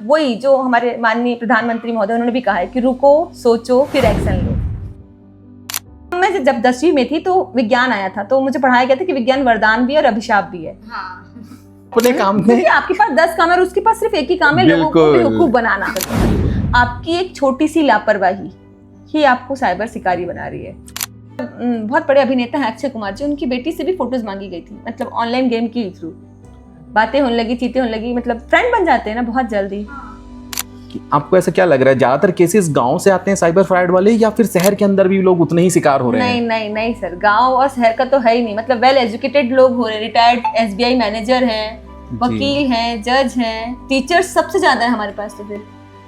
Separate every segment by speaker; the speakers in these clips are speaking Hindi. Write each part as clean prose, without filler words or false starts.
Speaker 1: वही जो हमारे माननीय प्रधानमंत्री महोदय उन्होंने भी कहा है कि रुको, सोचो, फिर एक्शन लो। मैं जब 10वीं में थी तो विज्ञान आया था, तो मुझे पढ़ाया गया था कि विज्ञान वरदान भी है और अभिशाप भी है।
Speaker 2: अपने काम में
Speaker 1: क्योंकि आपके पास 10 काम है और उसके पास सिर्फ एक ही काम है, लोगों को बेवकूफ बनाना। आपकी एक छोटी सी लापरवाही ही आपको साइबर शिकारी बना रही है। बहुत बड़े अभिनेता हैं अक्षय कुमार जी, उनकी बेटी से भी फोटोज मांगी गई थी, मतलब ऑनलाइन गेम के थ्रू। बातें होने लगी, चीतें होने लगी, मतलब फ्रेंड बन जाते हैं ना बहुत जल्दी।
Speaker 2: आपको ऐसा क्या लग रहा है, ज्यादातर केसेस गांव से आते हैं साइबर फ्रॉड वाले, या फिर शहर के अंदर भी लोग उतने ही शिकार हो रहे हैं?
Speaker 1: नहीं सर, गांव और शहर का तो है ही नहीं। मतलब वेल एजुकेटेड लोग हो रहे हैं, रिटायर्ड SBI मैनेजर हैं, वकील हैं, जज हैं, टीचर्स सबसे ज्यादा है हमारे पास। तो फिर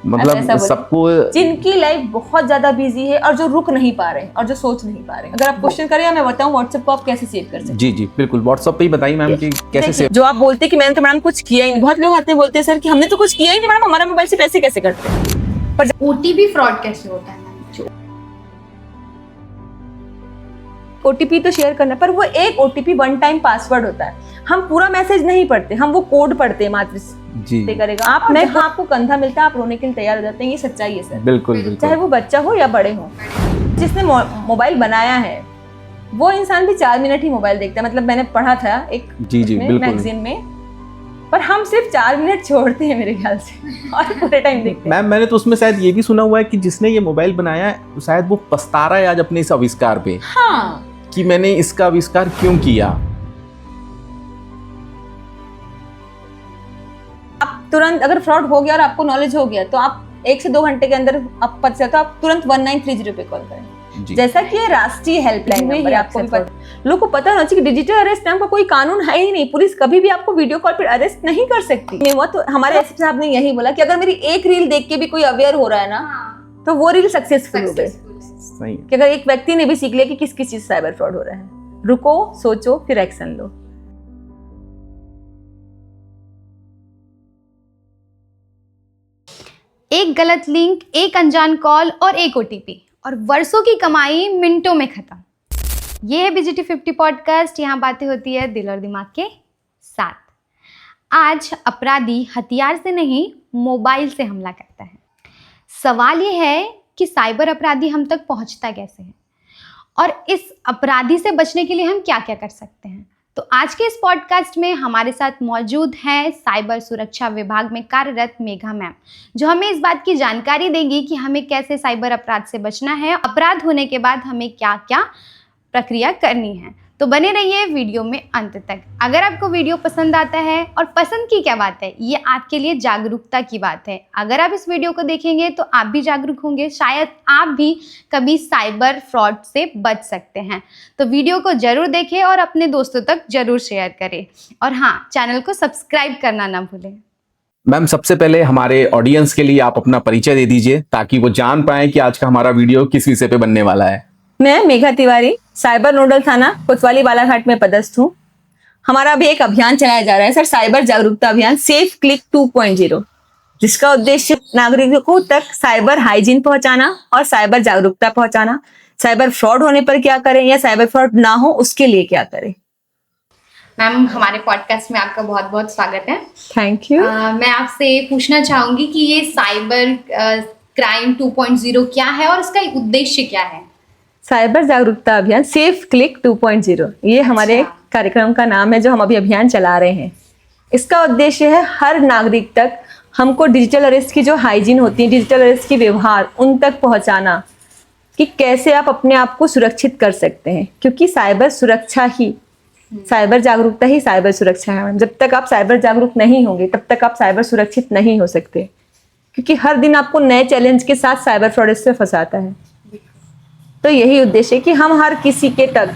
Speaker 2: मतलब सबको,
Speaker 1: जिनकी लाइफ बहुत ज्यादा बिजी है और जो रुक नहीं पा रहे हैं और जो सोच नहीं पा रहे हैं। अगर आप क्वेश्चन करें, मैं बताऊं व्हाट्सएप को आप कैसे सेव कर सकते हैं?
Speaker 2: जी बिल्कुल, व्हाट्सएप पे ही बताइए मैम कि कैसे सेव।
Speaker 1: जो आप बोलते कि मैंने तो मैडम कुछ किया ही नहीं, बहुत लोग आते हैं बोलते हैं सर कि हमने तो कुछ किया ही नहीं मैडम, हमारा मोबाइल से पैसे कैसे करते हैं।
Speaker 3: पर OTP फ्रॉड कैसे होता है?
Speaker 1: OTP तो शेयर करना, पर वो एक OTP वन टाइम पासवर्ड होता है। हम पूरा मैसेज नहीं पढ़ते, हम वो कोड पढ़ते हैं मात्र जी करेगा। आप नहीं, आपको कंधा मिलता है, आप रोने के लिए तैयार हो जाते हैं, ये सच्चाई है सर।
Speaker 2: बिल्कुल।
Speaker 1: चाहे वो बच्चा हो या बड़े हो। जिसने मोबाइल बनाया है वो इंसान भी 4 मिनट ही मोबाइल देखता है। मतलब मैंने पढ़ा था एक मैगजीन में, पर हम सिर्फ 4 मिनट छोड़ते हैं मेरे ख्याल से, और पूरे टाइम देखते हैं।
Speaker 2: मैम मैंने तो उसमें शायद ये भी सुना हुआ है कि जिसने ये मोबाइल बनाया है शायद वो पछता रहा है आज अपने इस आविष्कार पे।
Speaker 1: हाँ,
Speaker 2: कि मैंने इसका आविष्कार क्यों किया।
Speaker 1: आप तुरंत, अगर फ्रॉड हो गया और आपको नॉलेज हो गया, तो आप 1 से 2 घंटे के अंदर आप पता चलता, आप तुरंत 1930 पे कॉल करें। जैसा कि ये राष्ट्रीय हेल्पलाइन नंबर है, आपको भी पता, लोगों को पता होना चाहिए कि डिजिटल अरेस्ट नाम का कोई कानून है ही नहीं। पुलिस कभी भी आपको वीडियो कॉल पर अरेस्ट नहीं कर सकती। वो तो हमारे एसपी साहब ने यही बोला कि अगर मेरी एक रील देख के भी कोई अवेयर हो रहा है ना, तो वो रील सक्सेसफुल हो गई।
Speaker 2: सही।
Speaker 1: कि अगर एक व्यक्ति ने भी सीख लिया कि किस किस चीज साइबर फ्रॉड हो रहा है, रुको, सोचो, फिर एक्शन लो।
Speaker 3: एक गलत लिंक, एक अनजान कॉल और एक OTP, और वर्षों की कमाई मिनटों में खत्म। ये है BGT 50 पॉडकास्ट, यहाँ बातें होती है दिल और दिमाग के साथ। आज अपराधी हथियार से नहीं, मोबाइल से हमला करता है। सवाल ये है कि साइबर अपराधी हम तक पहुँचता कैसे है, और इस अपराधी से बचने के लिए हम क्या क्या कर सकते हैं। तो आज के इस पॉडकास्ट में हमारे साथ मौजूद हैं साइबर सुरक्षा विभाग में कार्यरत मेघा मैम, जो हमें इस बात की जानकारी देंगी कि हमें कैसे साइबर अपराध से बचना है, अपराध होने के बाद हमें क्या क्या प्रक्रिया करनी है। तो बने रहिए वीडियो में अंत तक। अगर आपको वीडियो पसंद आता है, और पसंद की क्या बात है, ये आपके लिए जागरूकता की बात है। अगर आप इस वीडियो को देखेंगे तो आप भी जागरूक होंगे, शायद आप भी कभी साइबर फ्रॉड से बच सकते हैं। तो वीडियो को जरूर देखें और अपने दोस्तों तक जरूर शेयर करें, और हाँ, चैनल को सब्सक्राइब करना ना भूलें।
Speaker 2: मैम सबसे पहले हमारे ऑडियंस के लिए आप अपना परिचय दे दीजिए, ताकि वो जान पाए कि आज का हमारा वीडियो किस विषय पे बनने वाला है।
Speaker 1: मैं मेघा तिवारी, साइबर नोडल थाना कोतवाली बालाघाट में पदस्थ हूँ। हमारा अभी एक अभियान चलाया जा रहा है सर, साइबर जागरूकता अभियान सेफ क्लिक 2.0, जिसका उद्देश्य नागरिकों तक साइबर हाइजीन पहुंचाना और साइबर जागरूकता पहुंचाना। साइबर फ्रॉड होने पर क्या करें, या साइबर फ्रॉड ना हो उसके लिए क्या करें।
Speaker 3: मैम, हमारे पॉडकास्ट में आपका बहुत बहुत स्वागत है।
Speaker 1: Thank you.
Speaker 3: मैं आपसे पूछना चाहूंगी कि ये साइबर क्राइम 2.0 क्या है और इसका उद्देश्य क्या है?
Speaker 1: साइबर जागरूकता अभियान सेफ क्लिक 2.0, ये हमारे कार्यक्रम का नाम है जो हम अभी अभियान चला रहे हैं। इसका उद्देश्य है हर नागरिक तक हमको डिजिटल अरेस्ट की जो हाइजीन होती है, डिजिटल अरेस्ट की व्यवहार, उन तक पहुंचाना कि कैसे आप अपने आप को सुरक्षित कर सकते हैं। क्योंकि साइबर सुरक्षा ही, साइबर जागरूकता ही साइबर सुरक्षा है। जब तक आप साइबर जागरूक नहीं होंगे तब तक आप साइबर सुरक्षित नहीं हो सकते, क्योंकि हर दिन आपको नए चैलेंज के साथ साइबर फ्रॉड से फंसाता है। तो यही उद्देश्य है कि हम हर किसी के तक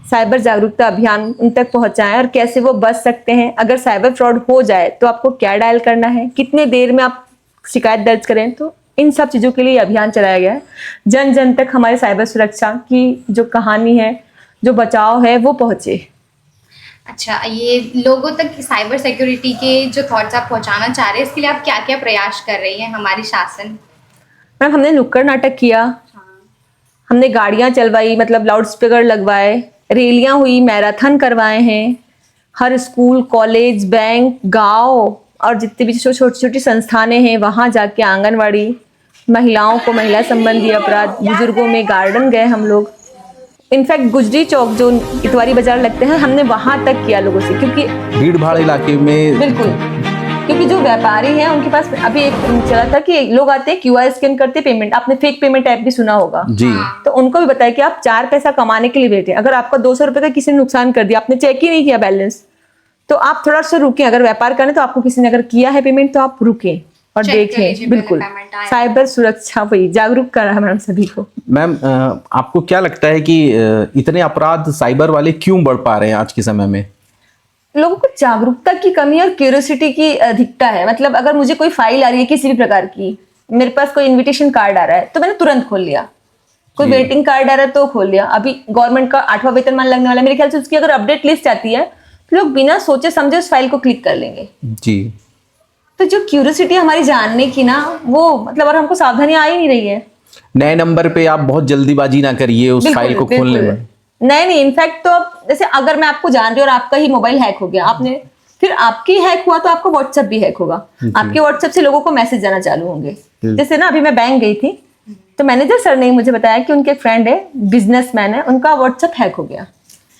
Speaker 1: साइबर जागरूकता अभियान उन तक पहुंचाएं, और कैसे वो बच सकते हैं। अगर साइबर फ्रॉड हो जाए तो आपको क्या डायल करना है, कितने देर में आप शिकायत दर्ज करें, तो इन सब चीज़ों के लिए अभियान चलाया गया है। जन जन तक हमारे साइबर सुरक्षा की जो कहानी है, जो बचाव है, वो पहुंचे।
Speaker 3: अच्छा, ये लोगों तक साइबर सिक्योरिटी के जो थॉट्स आप पहुंचाना चाह रहे हैं, इसके लिए आप क्या क्या प्रयास कर रही हैं हमारी शासन?
Speaker 1: मैम, हमने नुक्कड़ नाटक किया, हमने गाड़ियां चलवाई, मतलब लाउड स्पीकर लगवाए, रैलियां हुई, मैराथन करवाए हैं। हर स्कूल, कॉलेज, बैंक, गांव, और जितनी भी छोटी छोटी संस्थानें हैं वहाँ जाके आंगनवाड़ी, महिलाओं को महिला संबंधी अपराध, बुजुर्गों में गार्डन गए हम लोग। इनफैक्ट गुजरी चौक जो इतवारी बाजार लगते हैं हमने वहाँ तक किया लोगों से, क्योंकि
Speaker 2: भीड़ भाड़ इलाके में
Speaker 1: बिल्कुल, क्योंकि जो व्यापारी हैं उनके पास अभी एक चला था कि लोग आते हैं QR स्कैन करते पेमेंट, आपने फेक पेमेंट ऐप भी सुना होगा
Speaker 2: जी,
Speaker 1: तो उनको भी बताया कि आप 4 पैसा कमाने के लिए बैठे, अगर आपका 200 रुपए का किसी ने नुकसान कर दिया, आपने चेक ही नहीं किया बैलेंस, तो आप थोड़ा सा रुकें। अगर व्यापार करें तो आपको किसी ने अगर किया है पेमेंट तो आप रुकें और
Speaker 3: Check कर लीजिए
Speaker 1: देखें।
Speaker 3: पहले
Speaker 1: बिल्कुल,
Speaker 3: payment आया।
Speaker 1: साइबर सुरक्षा वही जागरूक कर रहा है मैडम सभी को।
Speaker 2: मैम आपको क्या लगता है कि इतने अपराध साइबर वाले क्यों बढ़ पा रहे हैं आज के समय में?
Speaker 1: लोगों को जागरूकता की कमी और क्यूरियोसिटी की अधिकता है। मतलब अगर मुझे कोई फाइल आ रही है किसी भी प्रकार की, मेरे पास कोई इनविटेशन कार्ड आ रहा है तो मैंने तुरंत खोल लिया, कोई वेटिंग कार्ड आ रहा है तो खोल लिया। अभी गवर्नमेंट का 8वां वेतनमान लगने वाला है, मेरे ख्याल से उसकी अगर अपडेट लिस्ट आती है तो लोग बिना सोचे समझे उस फाइल को क्लिक कर लेंगे।
Speaker 2: जी,
Speaker 1: तो जो क्यूरियोसिटी हमारी जानने की ना, वो मतलब और हमको सावधानी आ ही नहीं रही है।
Speaker 2: नए नंबर पे आप बहुत जल्दीबाजी ना करिए उस फाइल को खोलने में।
Speaker 1: नहीं, इनफैक्ट तो अब जैसे अगर मैं आपको जान रही हूँ और आपका ही मोबाइल हैक हो गया, आपने फिर आपकी हैक हुआ तो आपका व्हाट्सएप भी हैक होगा, आपके व्हाट्सएप से लोगों को मैसेज जाना चालू होंगे। जैसे ना अभी मैं बैंक गई थी तो मैनेजर सर ने मुझे बताया कि उनके फ्रेंड है, बिजनेसमैन है, उनका व्हाट्सएप हैक हो गया।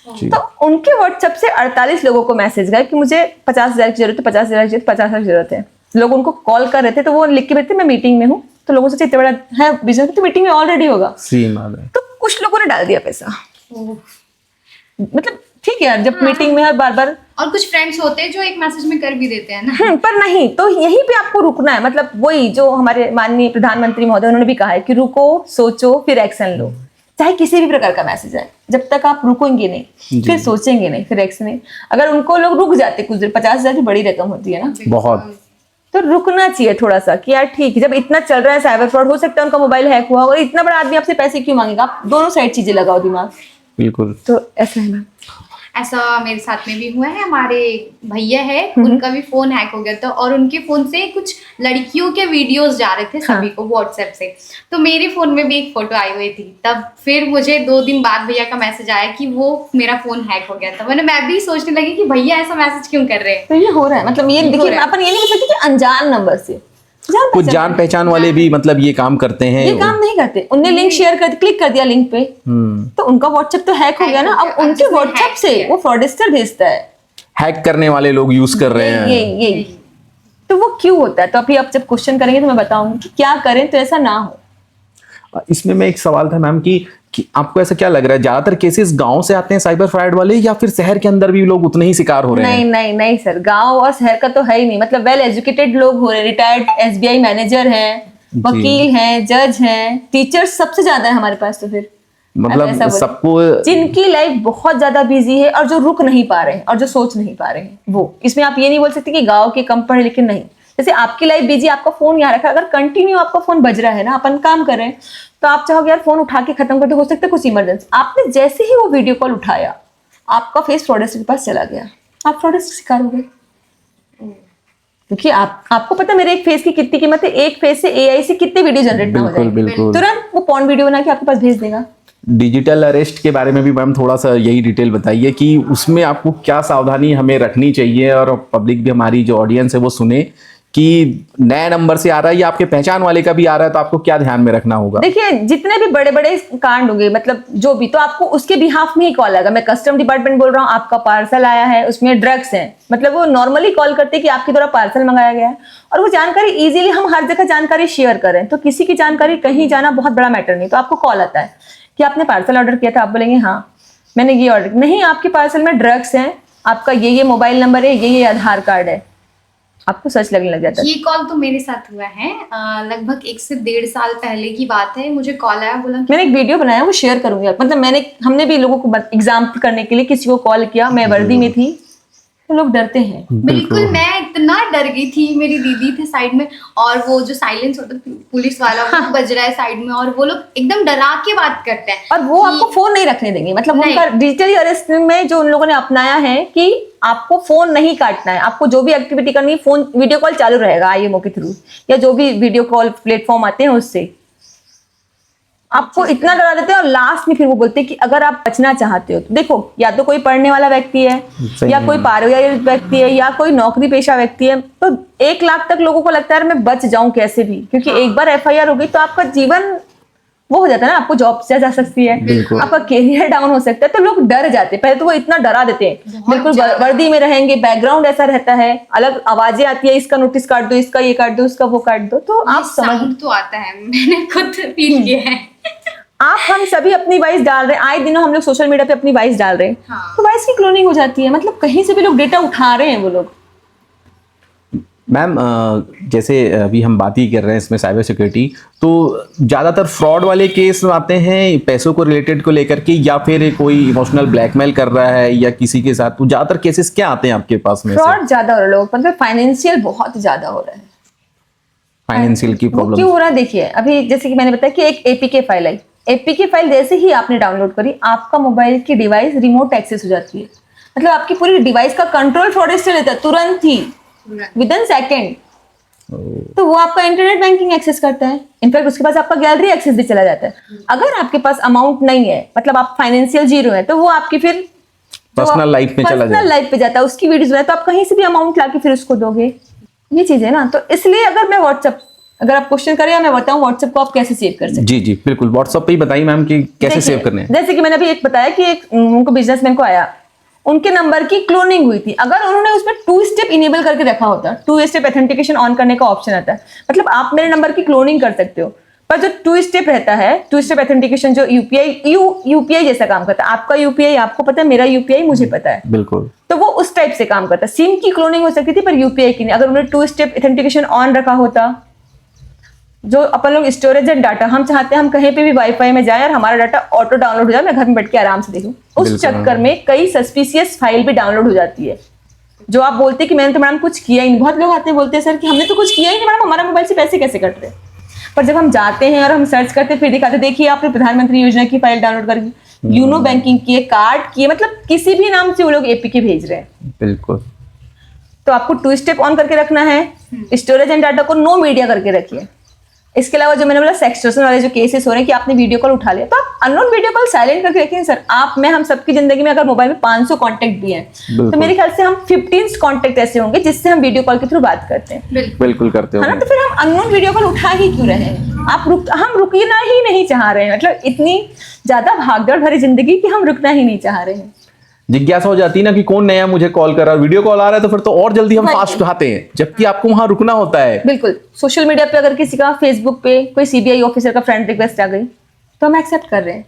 Speaker 2: जी।
Speaker 1: तो उनके व्हाट्सएप से 48 लोगों को मैसेज गए कि मुझे 50,000 की जरूरत है, 50,000 की जरूरत, 50,000 की जरूरत है। लोग उनको कॉल कर रहे थे तो वो लिख के भेजते मैं मीटिंग में हूँ, तो लोगों से इतना बड़ा है बिजनेस तो मीटिंग में ऑलरेडी होगा।
Speaker 2: तो
Speaker 1: तो कुछ लोगों ने डाल दिया पैसा। मतलब ठीक है यार, जब मीटिंग में है बार बार,
Speaker 3: और कुछ फ्रेंड्स होते हैं जो एक मैसेज में कर भी देते हैं ना।
Speaker 1: पर नहीं, तो यहीं पे आपको रुकना है। मतलब वही जो हमारे माननीय प्रधानमंत्री महोदय उन्होंने भी कहा है कि रुको, सोचो, फिर एक्शन लो। चाहे किसी भी प्रकार का मैसेज आए, जब तक आप रुकेंगे नहीं, फिर सोचेंगे नहीं, फिर एक्शन नहीं। अगर उनको लोग रुक जाते कुछ देर, 50,000 की बड़ी रकम होती है ना,
Speaker 2: बहुत,
Speaker 1: तो रुकना चाहिए थोड़ा सा कि यार ठीक है, जब इतना चल रहा है साइबर फ्रॉड, हो सकता है उनका मोबाइल हैक हुआ और इतना बड़ा आदमी आपसे पैसे क्यों मांगेगा। आप दोनों साइड चीजें लगाओ दिमाग।
Speaker 2: बिल्कुल।
Speaker 1: तो ऐसा है मैम।
Speaker 3: ऐसा मेरे साथ में भी हुआ है। हमारे भैया है, उनका भी फोन हैक हो गया था और उनके फोन से कुछ लड़कियों के वीडियोस जा रहे थे सभी को व्हाट्सएप से। तो मेरे फोन में भी एक फोटो आई हुई थी। तब फिर मुझे 2 दिन बाद भैया का मैसेज आया कि वो मेरा फोन हैक हो गया था। मैं भी सोचने लगी कि भैया ऐसा मैसेज क्यों कर रहे हैं।
Speaker 1: तो ये हो रहा है। मतलब ये देखिए, अपन ये नहीं कह सकते कि अनजान नंबर से,
Speaker 2: कुछ जान पहचान वाले भी मतलब ये काम करते हैं।
Speaker 1: ये काम नहीं करते। उनने लिंक शेयर कर, क्लिक कर दिया लिंक पे, तो उनका व्हाट्सएप तो हैक हो गया ना। अब उनके व्हाट्सएप से वो फ्रॉडस्टर भेजता है,
Speaker 2: हैक करने वाले लोग यूज कर रहे हैं।
Speaker 1: ये तो वो क्यों होता है? तो अभी आप जब क्वेश्चन करेंगे तो मैं बताऊंगी कि क्या करें तो ऐसा ना हो।
Speaker 2: इसमें मैं एक सवाल था मैम कि आपको ऐसा क्या लग रहा है, ज्यादातर केसेस गांव से आते हैं साइबर फ्रॉड वाले, या फिर शहर के अंदर भी लोग उतने ही शिकार हो रहे हैं?
Speaker 1: नहीं सर, गांव और शहर का तो है ही नहीं। मतलब वेल एजुकेटेड लोग हो रहे हैं, रिटायर्ड SBI मैनेजर हैं, वकील हैं, जज हैं, टीचर्स सबसे ज्यादा है हमारे पास। तो फिर
Speaker 2: मतलब सबको,
Speaker 1: जिनकी लाइफ बहुत ज्यादा बिजी है और जो रुक नहीं पा रहे हैं और जो सोच नहीं पा रहे हैं, वो इसमें आप ये नहीं बोल सकते कि गाँव के कम पढ़े लिखे नहीं। जैसे आपकी लाइफ बिजी, आपका फोन यहाँ रखा, अगर कंटिन्यू आपका फोन बज रहा है ना, अपन काम कर रहे हैं, तो आप चाहोगे यार फोन उठा के खत्म कर दो, हो सकता है कुछ इमरजेंसी। आपने जैसे ही वो वीडियो कॉल उठाया, आपका फेस फ्रॉडस्टर के पास चला गया, आप फ्रॉडस्टर शिकार हो गए। क्योंकि आपको पता है मेरे एक फेस की कितनी कीमत है। एक फेस से AI से कितने वीडियो जनरेट ना हो जाए,
Speaker 2: बिल्कुल
Speaker 1: तुरंत वो पॉर्न वीडियो बना के आपके पास भेज देगा।
Speaker 2: डिजिटल अरेस्ट के बारे में भी मैम थोड़ा सा यही डिटेल बताइए कि उसमें आपको क्या सावधानी हमें रखनी चाहिए, और पब्लिक भी, हमारी जो ऑडियंस है वो सुने कि नए नंबर से आ रहा है या आपके पहचान वाले का भी आ रहा है, तो आपको क्या ध्यान में रखना होगा?
Speaker 1: देखिए, जितने भी बड़े बड़े कांड होंगे, मतलब जो भी, तो आपको उसके बिहाफ में ही कॉल आएगा। मैं कस्टम डिपार्टमेंट बोल रहा हूँ, आपका पार्सल आया है, उसमें ड्रग्स हैं, मतलब वो नॉर्मली कॉल करते हैं कि आपके द्वारा पार्सल मंगाया गया है। और वो जानकारी इजीली, हम हर जगह जानकारी शेयर करें, तो किसी की जानकारी कहीं जाना बहुत बड़ा मैटर नहीं। तो आपको कॉल आता है कि आपने पार्सल ऑर्डर किया था, आप बोलेंगे हाँ मैंने ये ऑर्डर नहीं, आपके पार्सल में ड्रग्स हैं, आपका ये मोबाइल नंबर है, ये आधार कार्ड है, आपको सच लगने लग जाता है।
Speaker 3: ये कॉल तो मेरे साथ हुआ है। लगभग 1 से 1.5 साल पहले की बात है। मुझे कॉल आया, बोला
Speaker 1: मैंने एक वीडियो बनाया, वो शेयर करूंगी। मतलब हमने भी लोगों को एग्जाम करने के लिए किसी को कॉल किया, मैं वर्दी में थी, तो लोग डरते हैं।
Speaker 3: बिल्कुल, मैं इतना डर गई थी। मेरी दीदी थे साइड में, और वो जो साइलेंस होता है पुलिस वाला, वो बज रहा है साइड में, और वो लोग एकदम डरा के बात करते हैं
Speaker 1: और वो आपको फोन नहीं रखने देंगे। मतलब उनका डिजिटली अरेस्ट में जो उन लोगों ने अपनाया है कि आपको फोन नहीं काटना है, आपको जो भी एक्टिविटी करनी है, फोन वीडियो कॉल चालू रहेगा IMO के थ्रू, या जो भी वीडियो कॉल प्लेटफॉर्म आते हैं उससे। आपको इतना डरा देते हैं और लास्ट में फिर वो बोलते हैं कि अगर आप बचना चाहते हो तो देखो, या तो कोई पढ़ने वाला व्यक्ति है,
Speaker 2: सही
Speaker 1: या
Speaker 2: है।
Speaker 1: कोई पारिवारिक व्यक्ति है, या कोई नौकरी पेशा व्यक्ति है, तो 1 लाख तक लोगों को लगता है यार मैं बच जाऊं कैसे भी, क्योंकि एक बार FIR हो गई तो आपका जीवन वो हो जाता है ना, आपको जॉब से जा सकती है,
Speaker 2: बिल्कुल।
Speaker 1: आपका करियर डाउन हो सकता है, तो लोग डर जाते हैं। पहले तो वो इतना डरा देते हैं, बिल्कुल वर्दी में रहेंगे, बैकग्राउंड ऐसा रहता है, अलग आवाजें आती है, इसका नोटिस काट दो, इसका ये काट दो, इसका वो काट दो, तो आप समझ,
Speaker 3: साउंड तो आता है, मैंने खुद फील किया है।
Speaker 1: आप हम सभी अपनी वॉइस डाल रहे हैं, आए दिनों हम लोग सोशल मीडिया पे अपनी वॉइस डाल रहे हैं,
Speaker 3: हाँ।
Speaker 1: तो वॉइस की क्लोनिंग हो जाती है, मतलब कहीं से भी लोग डेटा उठा रहे हैं वो लोग।
Speaker 2: मैम जैसे अभी हम बात ही कर रहे हैं इसमें साइबर सिक्योरिटी, तो ज़्यादातर फ्रॉड वाले केस आते हैं पैसों को रिलेटेड को लेकर के, या फिर कोई इमोशनल ब्लैकमेल कर रहा है या किसी के साथ, तो ज़्यादातर केसेस क्या आते हैं आपके पास में?
Speaker 1: फ्रॉड ज्यादा हो रहा है लोग, मतलब फाइनेंशियल बहुत ज्यादा हो रहा है।
Speaker 2: फाइनेंशियल की
Speaker 1: वो
Speaker 2: प्रॉब्लम
Speaker 1: क्यों हो रहा है देखिए, अभी जैसे कि मैंने बताया कि एक APK फाइल आई, APK फाइल जैसे ही आपने डाउनलोड करी, आपका मोबाइल की डिवाइस रिमोट एक्सेस हो जाती है, मतलब आपकी पूरी डिवाइस का कंट्रोल फ्रॉडस्टर लेता है तुरंत ही, विद इन सेकेंड। तो वो आपका इंटरनेट बैंकिंग एक्सेस करता है, इनफैक्ट उसके पास आपका गैलरी एक्सेस भी चला जाता है। अगर आपके पास अमाउंट नहीं है, मतलब आप फाइनेंशियल जीरो है, तो वो आपकी फिर
Speaker 2: पर्सनल लाइफ में चला
Speaker 1: पर्सनल
Speaker 2: जाए।
Speaker 1: लाइफ पे जाता है, उसकी वीडियोस बनाए, तो आप कहीं से भी अमाउंट लाके फिर उसको दोगे, ये चीज है ना। तो इसलिए अगर मैं व्हाट्सएप, अगर आप क्वेश्चन करें या मैं बताऊं व्हाट्सएप को आप कैसे सेव कर सकते हैं।
Speaker 2: जी जी बिल्कुल, व्हाट्सएप पे ही बताइए मैम कि कैसे
Speaker 1: देखिए,
Speaker 2: सेव करने हैं।
Speaker 1: जैसे कि मैंने अभी एक बताया कि एक उनको बिजनेसमैन को आया, उनके नंबर की क्लोनिंग हुई थी, अगर उन्होंने उसमें 2 स्टेप इनेबल करके रखा होता, 2 स्टेप ऑथेंटिकेशन ऑन करने का ऑप्शन आता है, मतलब आप मेरे नंबर की क्लोनिंग कर सकते हो, पर जो 2 स्टेप रहता है, 2 स्टेप ऑथेंटिकेशन जो यूपीआई जैसा काम करता है, आपका यूपीआई आपको पता है, मेरा यूपीआई मुझे पता है,
Speaker 2: बिल्कुल।
Speaker 1: तो वो उस टाइप से काम करता है। सिम की क्लोनिंग हो सकती थी पर यूपीआई की नहीं। अगर उन्होंने 2 स्टेप ऑथेंटिकेशन ऑन रखा होता, जो अपन लोग स्टोरेज एंड डाटा, हम चाहते हैं हम कहीं पे भी वाईफाई में जाए और हमारा डाटा ऑटो डाउनलोड हो जाए, मैं घर में बैठ के आराम से देखूं, उस
Speaker 2: बिल्कुल।
Speaker 1: चक्कर में कई सस्पिशियस फाइल भी डाउनलोड हो जाती है, जो आप बोलते हैं कि मैंने तो मैडम कुछ किया ही नहीं। बहुत लोग आते हैं बोलते हैं सर कि हमने तो कुछ किया ही नहीं मैडम, हमारा मोबाइल से पैसे कैसे कट रहे हैं। पर जब हम जाते हैं और हम सर्च करते हैं, फिर दिखाते देखिए आपने प्रधानमंत्री योजना की फाइल डाउनलोड करके, यूनो बैंकिंग की, कार्ड की, मतलब किसी भी नाम से वो लोग APK भेज रहे हैं।
Speaker 2: बिल्कुल।
Speaker 1: तो आपको 2 स्टेप ऑन करके रखना है, स्टोरेज एंड डाटा को नो मीडिया करके रखिए। इसके अलावा जो मैंने बोला सेक्सटर्सन वाले जो केसेस हो रहे हैं कि आपने वीडियो कॉल उठा लिया, तो आप अननोन वीडियो कॉल साइलेंट करके रखें। सर आप मैं हम सबकी जिंदगी में अगर मोबाइल में 500 कॉन्टेक्ट भी हैं,
Speaker 2: बिल्कुल।
Speaker 1: तो मेरे ख्याल से हम 15 कॉन्टेक्ट ऐसे होंगे जिससे हम वीडियो कॉल के थ्रू बात करते हैं,
Speaker 2: बिल्कुल करते हो
Speaker 1: है ना। तो फिर हम अननोन वीडियो कॉल उठा ही क्यों रहे हैं? हम रुकना ही नहीं चाह रहे हैं, मतलब इतनी ज्यादा भागदौड़ भरी जिंदगी कि हम रुकना ही नहीं चाह रहे हैं।
Speaker 2: जिज्ञासा हो जाती है ना कि कौन नया मुझे कॉल कर रहा है, वीडियो कॉल आ रहा है, तो फिर तो और जल्दी हम
Speaker 1: हाँ जी।
Speaker 2: फास्ट उठाते हैं, जबकि आपको वहां रुकना होता है।
Speaker 1: बिल्कुल, सोशल मीडिया पे अगर किसी का फेसबुक पे कोई CBI ऑफिसर का फ्रेंड रिक्वेस्ट आ गई तो हम एक्सेप्ट कर रहे हैं।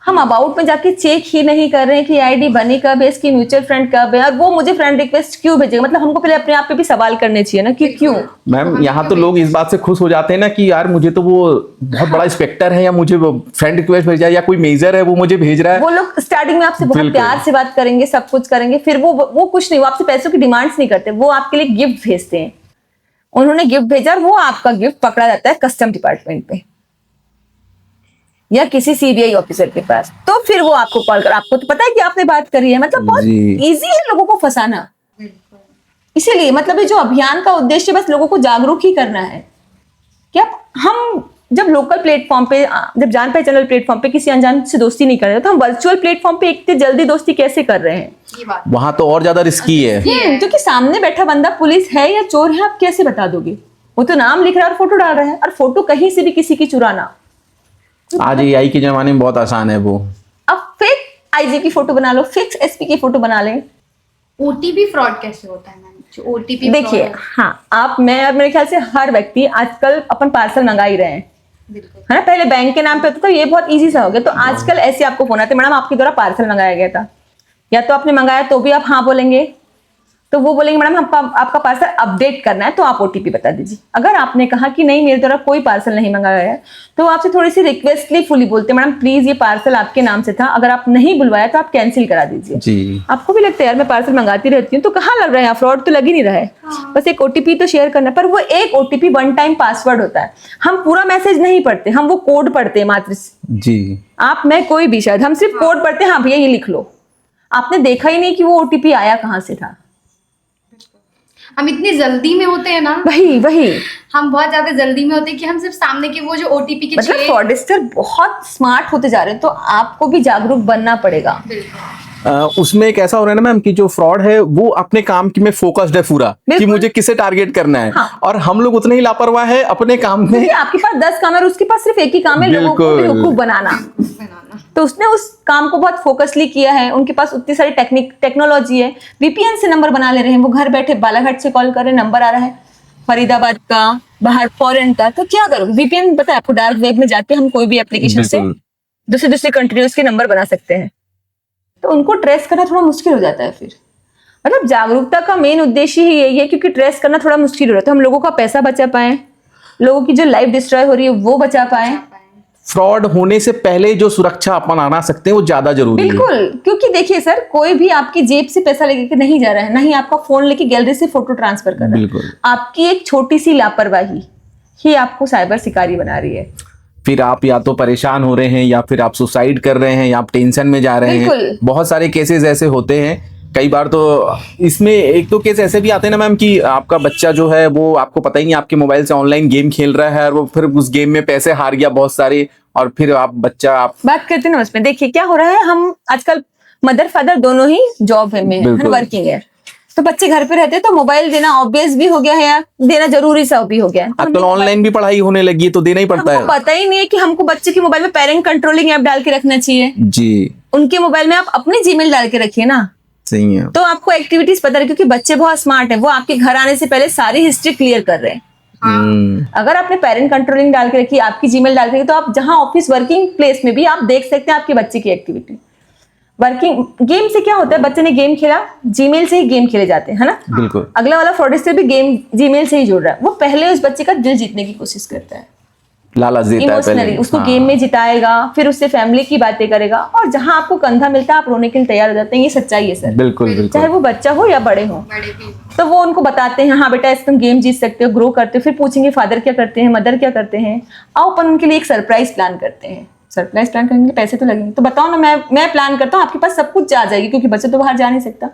Speaker 1: हम अबाउट में जाके चेक ही नहीं कर रहे हैं कि आईडी बनी कब है, इसकी म्यूचुअल फ्रेंड कब है, और वो मुझे फ्रेंड रिक्वेस्ट क्यों भेजेगा। मतलब हमको पहले अपने आप पे भी सवाल करने चाहिए ना कि क्यों।
Speaker 2: मैम यहाँ तो लोग इस बात से खुश हो जाते हैं ना कि यार मुझे तो वो बहुत बड़ा इंस्पेक्टर है, या मुझे फ्रेंड रिक्वेस्ट भेजा है, या कोई मेजर है वो मुझे भेज रहा है।
Speaker 1: वो लोग स्टार्टिंग में आपसे बहुत
Speaker 2: बिल्कुल।
Speaker 1: प्यार से बात करेंगे, सब कुछ करेंगे, फिर वो कुछ नहीं, वो आपसे पैसों की डिमांड्स नहीं करते, वो आपके लिए गिफ्ट भेजते हैं। उन्होंने गिफ्ट भेजा और वो आपका गिफ्ट पकड़ा जाता है कस्टम डिपार्टमेंट पे या किसी CBI ऑफिसर के पास, तो फिर वो आपको कॉल कर, आपको तो पता है कि आपने बात करी है, मतलब बहुत
Speaker 2: जी।
Speaker 1: इजी है लोगों को फंसाना। इसीलिए मतलब ये जो अभियान का उद्देश्य बस लोगों को जागरूक ही करना है कि हम जब लोकल प्लेटफॉर्म पे, जब जान पहचान प्लेटफॉर्म पे किसी अनजान से दोस्ती नहीं कर रहे, तो हम वर्चुअल प्लेटफॉर्म पे इतनी जल्दी दोस्ती कैसे कर रहे हैं?
Speaker 3: ये बात
Speaker 2: वहां तो और ज्यादा रिस्की है।
Speaker 1: क्योंकि सामने बैठा बंदा पुलिस है या चोर है, आप कैसे बता दोगे? वो तो नाम लिख रहा है और फोटो डाल रहा है, और फोटो कहीं से भी किसी की चुराना
Speaker 2: आज AI के जमाने में बहुत आसान है वो।
Speaker 1: अब फेक IG की फोटो बना लो, फिक्स SP की फोटो बना लें।
Speaker 3: OTP फ्रॉड कैसे होता है मैम? जो OTP
Speaker 1: देखिए, हाँ, आप मैं और मेरे ख्याल से हर व्यक्ति आजकल अपन पार्सल मंगा ही रहे हैं,
Speaker 3: बिल्कुल
Speaker 1: है ना। पहले बैंक के नाम पे होता था, ये बहुत इजी सा हो गया। तो आजकल ऐसे आपको फोन आते, मैडम आपके द्वारा पार्सल मंगाया गया था, या तो आपने मंगाया तो भी आप हाँ बोलेंगे, तो वो बोलेंगे मैडम आपका पार्सल अपडेट करना है तो आप OTP बता दीजिए। अगर आपने कहा कि नहीं मेरे द्वारा कोई पार्सल नहीं मंगाया है, तो आपसे थोड़ी सी रिक्वेस्टली फुली बोलते हैं मैडम प्लीज ये पार्सल आपके नाम से था, अगर आप नहीं बुलवाया तो आप कैंसिल करा दीजिए।
Speaker 2: जी।
Speaker 1: आपको भी लगता है यार मैं पार्सल मंगाती रहती हूँ तो कहाँ लग रहा है, फ्रॉड तो लग ही नहीं रहा है, बस एक OTP तो शेयर करना है। पर वो एक OTP 1 टाइम पासवर्ड होता है, हम पूरा मैसेज नहीं पढ़ते, हम वो कोड पढ़ते हैं मात्र।
Speaker 2: जी।
Speaker 1: आप मैं कोई भी शायद हम सिर्फ कोड पढ़ते हैं, हाँ भैया ये लिख लो, आपने देखा ही नहीं कि वो OTP आया कहाँ से था।
Speaker 3: हम इतनी जल्दी में होते हैं ना,
Speaker 1: वही
Speaker 3: हम बहुत ज्यादा जल्दी में होते हैं कि हम सिर्फ सामने के वो जो ओटीपी के
Speaker 1: मतलब फ्रॉडस्टर बहुत स्मार्ट होते जा रहे हैं, तो आपको भी जागरूक बनना पड़ेगा।
Speaker 2: उसमें एक ऐसा हो रहा है ना मैम कि जो फ्रॉड है वो अपने काम की में फोकस्ड है पूरा कि मुझे किसे टारगेट करना है।
Speaker 1: हाँ।
Speaker 2: और हम लोग उतने ही लापरवाह है अपने काम में।
Speaker 1: क्योंकि आपके पास 10 काम है और उसके पास सिर्फ एक ही काम है, लोगों को
Speaker 2: बिल्कुल।
Speaker 1: बेवकूफ बनाना। तो उसने उस काम को बहुत फोकसली किया है, उनके पास उतनी सारी टेक्नोलॉजी है, वीपीएन से नंबर बना ले रहे हैं, वो घर बैठे बालाघाट से कॉल कर रहे हैं, नंबर आ रहा है फरीदाबाद का, बाहर फॉरेन का। तो क्या करोगे? वीपीएन पता है आपको, डार्क वेब में जाते हम कोई भी एप्लीकेशन से
Speaker 2: बिल्कुल।
Speaker 1: दूसरी कंट्रीज के नंबर बना सकते हैं, तो उनको ट्रेस करना थोड़ा मुश्किल हो जाता है। फिर मतलब जागरूकता का मेन उद्देश्य ही यही है, क्योंकि ट्रेस करना थोड़ा मुश्किल हो रहा है, तो हम लोगों का पैसा बचा पाए, लोगों की जो लाइफ डिस्ट्रॉय हो रही है वो बचा पाए।
Speaker 2: फ्रॉड होने से पहले जो सुरक्षा अपन आना सकते हैं वो ज्यादा जरूरी है।
Speaker 1: बिल्कुल, क्योंकि देखिए सर, कोई भी आपकी जेब से पैसा लेके नहीं जा रहा है, नहीं आपका फोन लेके गैलरी से फोटो ट्रांसफर कर रहा है।
Speaker 2: बिल्कुल।
Speaker 1: आपकी एक छोटी सी लापरवाही ही आपको साइबर शिकारी बना रही है।
Speaker 2: फिर आप या तो परेशान हो रहे हैं, या फिर आप सुसाइड कर रहे हैं, या आप टेंशन में जा रहे हैं।
Speaker 1: बिल्कुल।
Speaker 2: बहुत सारे केसेस ऐसे होते हैं। कई बार तो इसमें एक तो केस ऐसे भी आते हैं ना मैम कि आपका बच्चा जो है वो आपको पता ही नहीं, आपके मोबाइल से ऑनलाइन गेम खेल रहा है और वो फिर उस गेम में पैसे हार गया बहुत सारे, और फिर आप
Speaker 1: बात करते हैं ना उसमें। देखिए क्या हो रहा है, हम आजकल मदर फादर दोनों ही जॉब में है, वर्किंग है, तो बच्चे घर पे रहते हैं, तो मोबाइल देना ऑब्वियस भी हो गया है यार, देना जरूरी सा भी हो गया है।
Speaker 2: आजकल ऑनलाइन भी पढ़ाई होने लगी है तो देना ही पड़ता है।
Speaker 1: हमको पता ही नहीं है कि हमको बच्चे के मोबाइल में पेरेंट कंट्रोलिंग ऐप डाल के रखना चाहिए।
Speaker 2: जी,
Speaker 1: उनके मोबाइल में आप अपनी जीमेल डाल के रखिए ना,
Speaker 2: सही है।
Speaker 1: तो आपको एक्टिविटीज पता है, क्योंकि बच्चे बहुत स्मार्ट है, वो आपके घर आने से पहले सारी हिस्ट्री क्लियर कर रहे हैं। अगर आपने पेरेंट कंट्रोलिंग डाल के रखी, आपकी जीमेल डाल के रखी, तो आप जहां ऑफिस वर्किंग प्लेस में भी आप देख सकते हैं आपके बच्चे की एक्टिविटी। वर्किंग गेम से क्या होता है, बच्चे ने गेम खेला, जीमेल से ही गेम खेले जाते हैं, है ना।
Speaker 2: बिल्कुल।
Speaker 1: अगला वाला फ्रॉडस्टर भी गेम जीमेल से ही जुड़ रहा है, वो पहले उस बच्चे का दिल जीतने की कोशिश करता है,
Speaker 2: लालच देता है
Speaker 1: इमोशनली
Speaker 2: पहले।
Speaker 1: उसको
Speaker 2: हाँ।
Speaker 1: गेम में जिताएगा, फिर उससे फैमिली की बातें करेगा, और जहां आपको कंधा मिलता है आप रोने के लिए तैयार हो जाते हैं। ये सच्चाई है सर,
Speaker 2: बिल्कुल
Speaker 1: चाहे
Speaker 2: बिल्कुल।
Speaker 1: वो बच्चा हो या बड़े हो, तो वो उनको बताते हैं, हाँ बेटा इस तुम गेम जीत सकते हो, ग्रो करते हो। फिर पूछेंगे फादर क्या करते हैं, मदर क्या करते हैं, आओ अपन उनके लिए एक सरप्राइज प्लान करते हैं। सरप्राइज प्लान करने के पैसे तो लगेंगे, तो बताओ ना, मैं प्लान करता हूँ, आपके पास सब कुछ आ जाएगी, क्योंकि बच्चा तो बाहर जा नहीं सकता।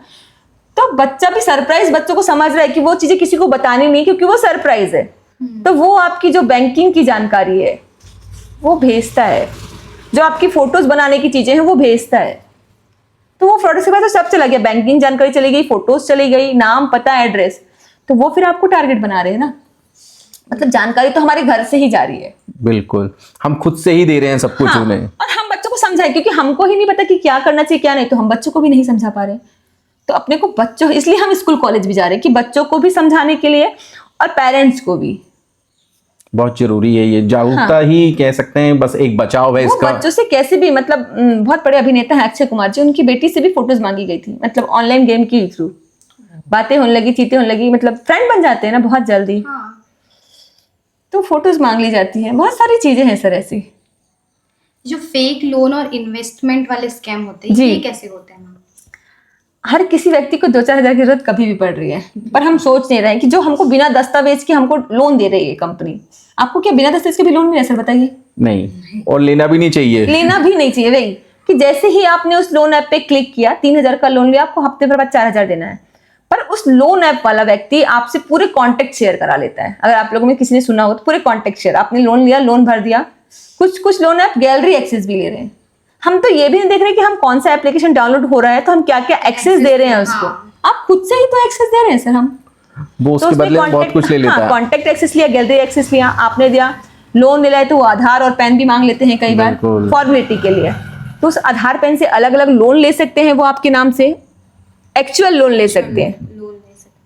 Speaker 1: तो बच्चा भी सरप्राइज, बच्चों को समझ रहा है कि वो चीजें किसी को बतानी नहीं, क्योंकि वो सरप्राइज है। तो वो आपकी जो बैंकिंग की जानकारी है वो भेजता है, जो आपकी फोटोज बनाने की चीजें हैं वो भेजता है। तो वो फ्रॉड के बाद तो सब चला गया, बैंकिंग जानकारी चली गई, फोटोज चली गई, नाम पता एड्रेस, तो वो फिर आपको टारगेट बना रहे हैं ना। मतलब जानकारी तो हमारे घर से ही जा रही है।
Speaker 2: बिल्कुल, हम खुद से ही दे रहे हैं सब कुछ उन्हें।
Speaker 1: और हम बच्चों को समझाएं, क्योंकि हमको ही नहीं पता कि क्या करना चाहिए क्या नहीं, तो हम बच्चों को भी नहीं समझा पा रहे। तो अपने को बच्चों, इसलिए हम स्कूल कॉलेज भी जा रहे हैं कि बच्चों को भी समझाने के लिए, और पेरेंट्स को भी।
Speaker 2: बहुत जरूरी है ये जागरूकता ही कह सकते हैं, बस एक बचाव है
Speaker 1: वो
Speaker 2: इसका।
Speaker 1: बच्चों से कैसे भी, मतलब बहुत बड़े अभिनेता हैं अक्षय कुमार जी, उनकी बेटी से भी फोटोज मांगी गई थी, मतलब ऑनलाइन गेम के थ्रू बातें होने लगी, चीतें होने लगी, मतलब फ्रेंड बन जाते हैं ना बहुत जल्दी। तो फोटोज मांग ली जाती है, बहुत सारी चीजें हैं सर ऐसी।
Speaker 3: जो फेक लोन और इन्वेस्टमेंट वाले स्कैम होते हैं,
Speaker 1: जी।
Speaker 3: ये कैसे होते हैं?
Speaker 1: हर किसी व्यक्ति को 2-4 हजार की जरूरत कभी भी पड़ रही है, पर हम सोच नहीं रहे हैं कि जो हमको बिना दस्तावेज के हमको लोन दे रही है कंपनी। आपको क्या बिना दस्तावेज के भी लोन मिला सर, बताइए?
Speaker 2: नहीं, और लेना भी नहीं चाहिए।
Speaker 1: लेना भी नहीं चाहिए। वही कि जैसे ही आपने उस लोन ऐप पे क्लिक किया, 3,000 का लोन लिया, आपको हफ्ते भर बाद 4,000 देना है। पर उस लोन ऐप वाला व्यक्ति आपसे पूरे कॉन्टेक्ट शेयर करा लेता है। अगर आप लोगों में किसी ने सुना हो तो पूरे कॉन्टेक्ट शेयर, आपने लोन लिया, लोन भर दिया, कुछ लोन ऐप गैलरी एक्सेस भी ले रहे हैं। हम तो ये भी नहीं देख रहे कि हम कौन सा एप्लीकेशन डाउनलोड हो रहा है, तो हम क्या क्या एक्सेस दे रहे हैं उसको। आप खुद से ही तो एक्सेस दे रहे हैं सर। हम
Speaker 2: वो उसके बदले में बहुत कुछ ले लेता है।
Speaker 1: कॉन्टेक्ट एक्सेस लिया, गैलरी एक्सेस लिया, आपने दिया, लोन ले रहा है तो वो आधार और पैन भी मांग लेते हैं कई बार फॉर्मेलिटी के लिए। तो उस आधार पैन से अलग अलग लोन ले सकते हैं वो आपके नाम से, एक्चुअल लोन ले सकते हैं,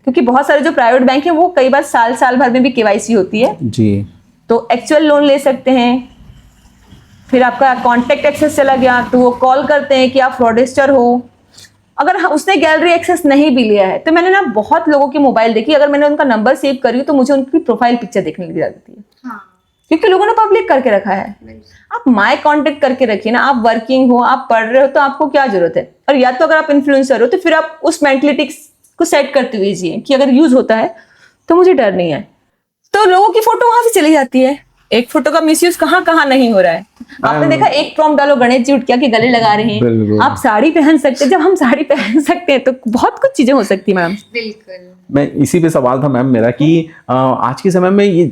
Speaker 1: क्योंकि बहुत सारे जो प्राइवेट बैंक हैं वो कई बार साल भर में भी केवाईसी होती है
Speaker 2: जी।
Speaker 1: तो एक्चुअल लोन ले सकते हैं। फिर आपका कॉन्टेक्ट एक्सेस चला गया तो वो कॉल करते हैं कि आप फ्रॉडस्टर हो। अगर उसने गैलरी एक्सेस नहीं भी लिया है तो मैंने ना बहुत लोगों की मोबाइल देखी, अगर मैंने उनका नंबर सेव करी तो मुझे उनकी प्रोफाइल पिक्चर देखने लग जाती है, क्योंकि लोगों ने पब्लिक करके रखा है। आप माय कांटेक्ट करके रखिए ना। आप वर्किंग हो, आप पढ़ रहे हो, तो आपको क्या जरूरत है। और या तो अगर आप इन्फ्लुएंसर हो तो फिर आप उस मेंटलिटी को सेट करते हुए जिए कि अगर यूज होता है तो मुझे डर नहीं है। तो लोगों की फोटो वहां से चली जाती है, एक फोटो का मिसयूज कहाँ कहाँ नहीं हो रहा है। आपने देखा एक प्रॉम्प्ट डालो गणेश जी उठ के आके गले लगा रहे हैं,
Speaker 2: बिल्कुल।
Speaker 1: आप साड़ी पहन सकते हैं। जब हम साड़ी पहन सकते हैं तो बहुत कुछ चीजें हो सकती है मैम।
Speaker 3: बिल्कुल।
Speaker 2: मैं इसी पे सवाल था मैम मेरा कि आज के समय में ये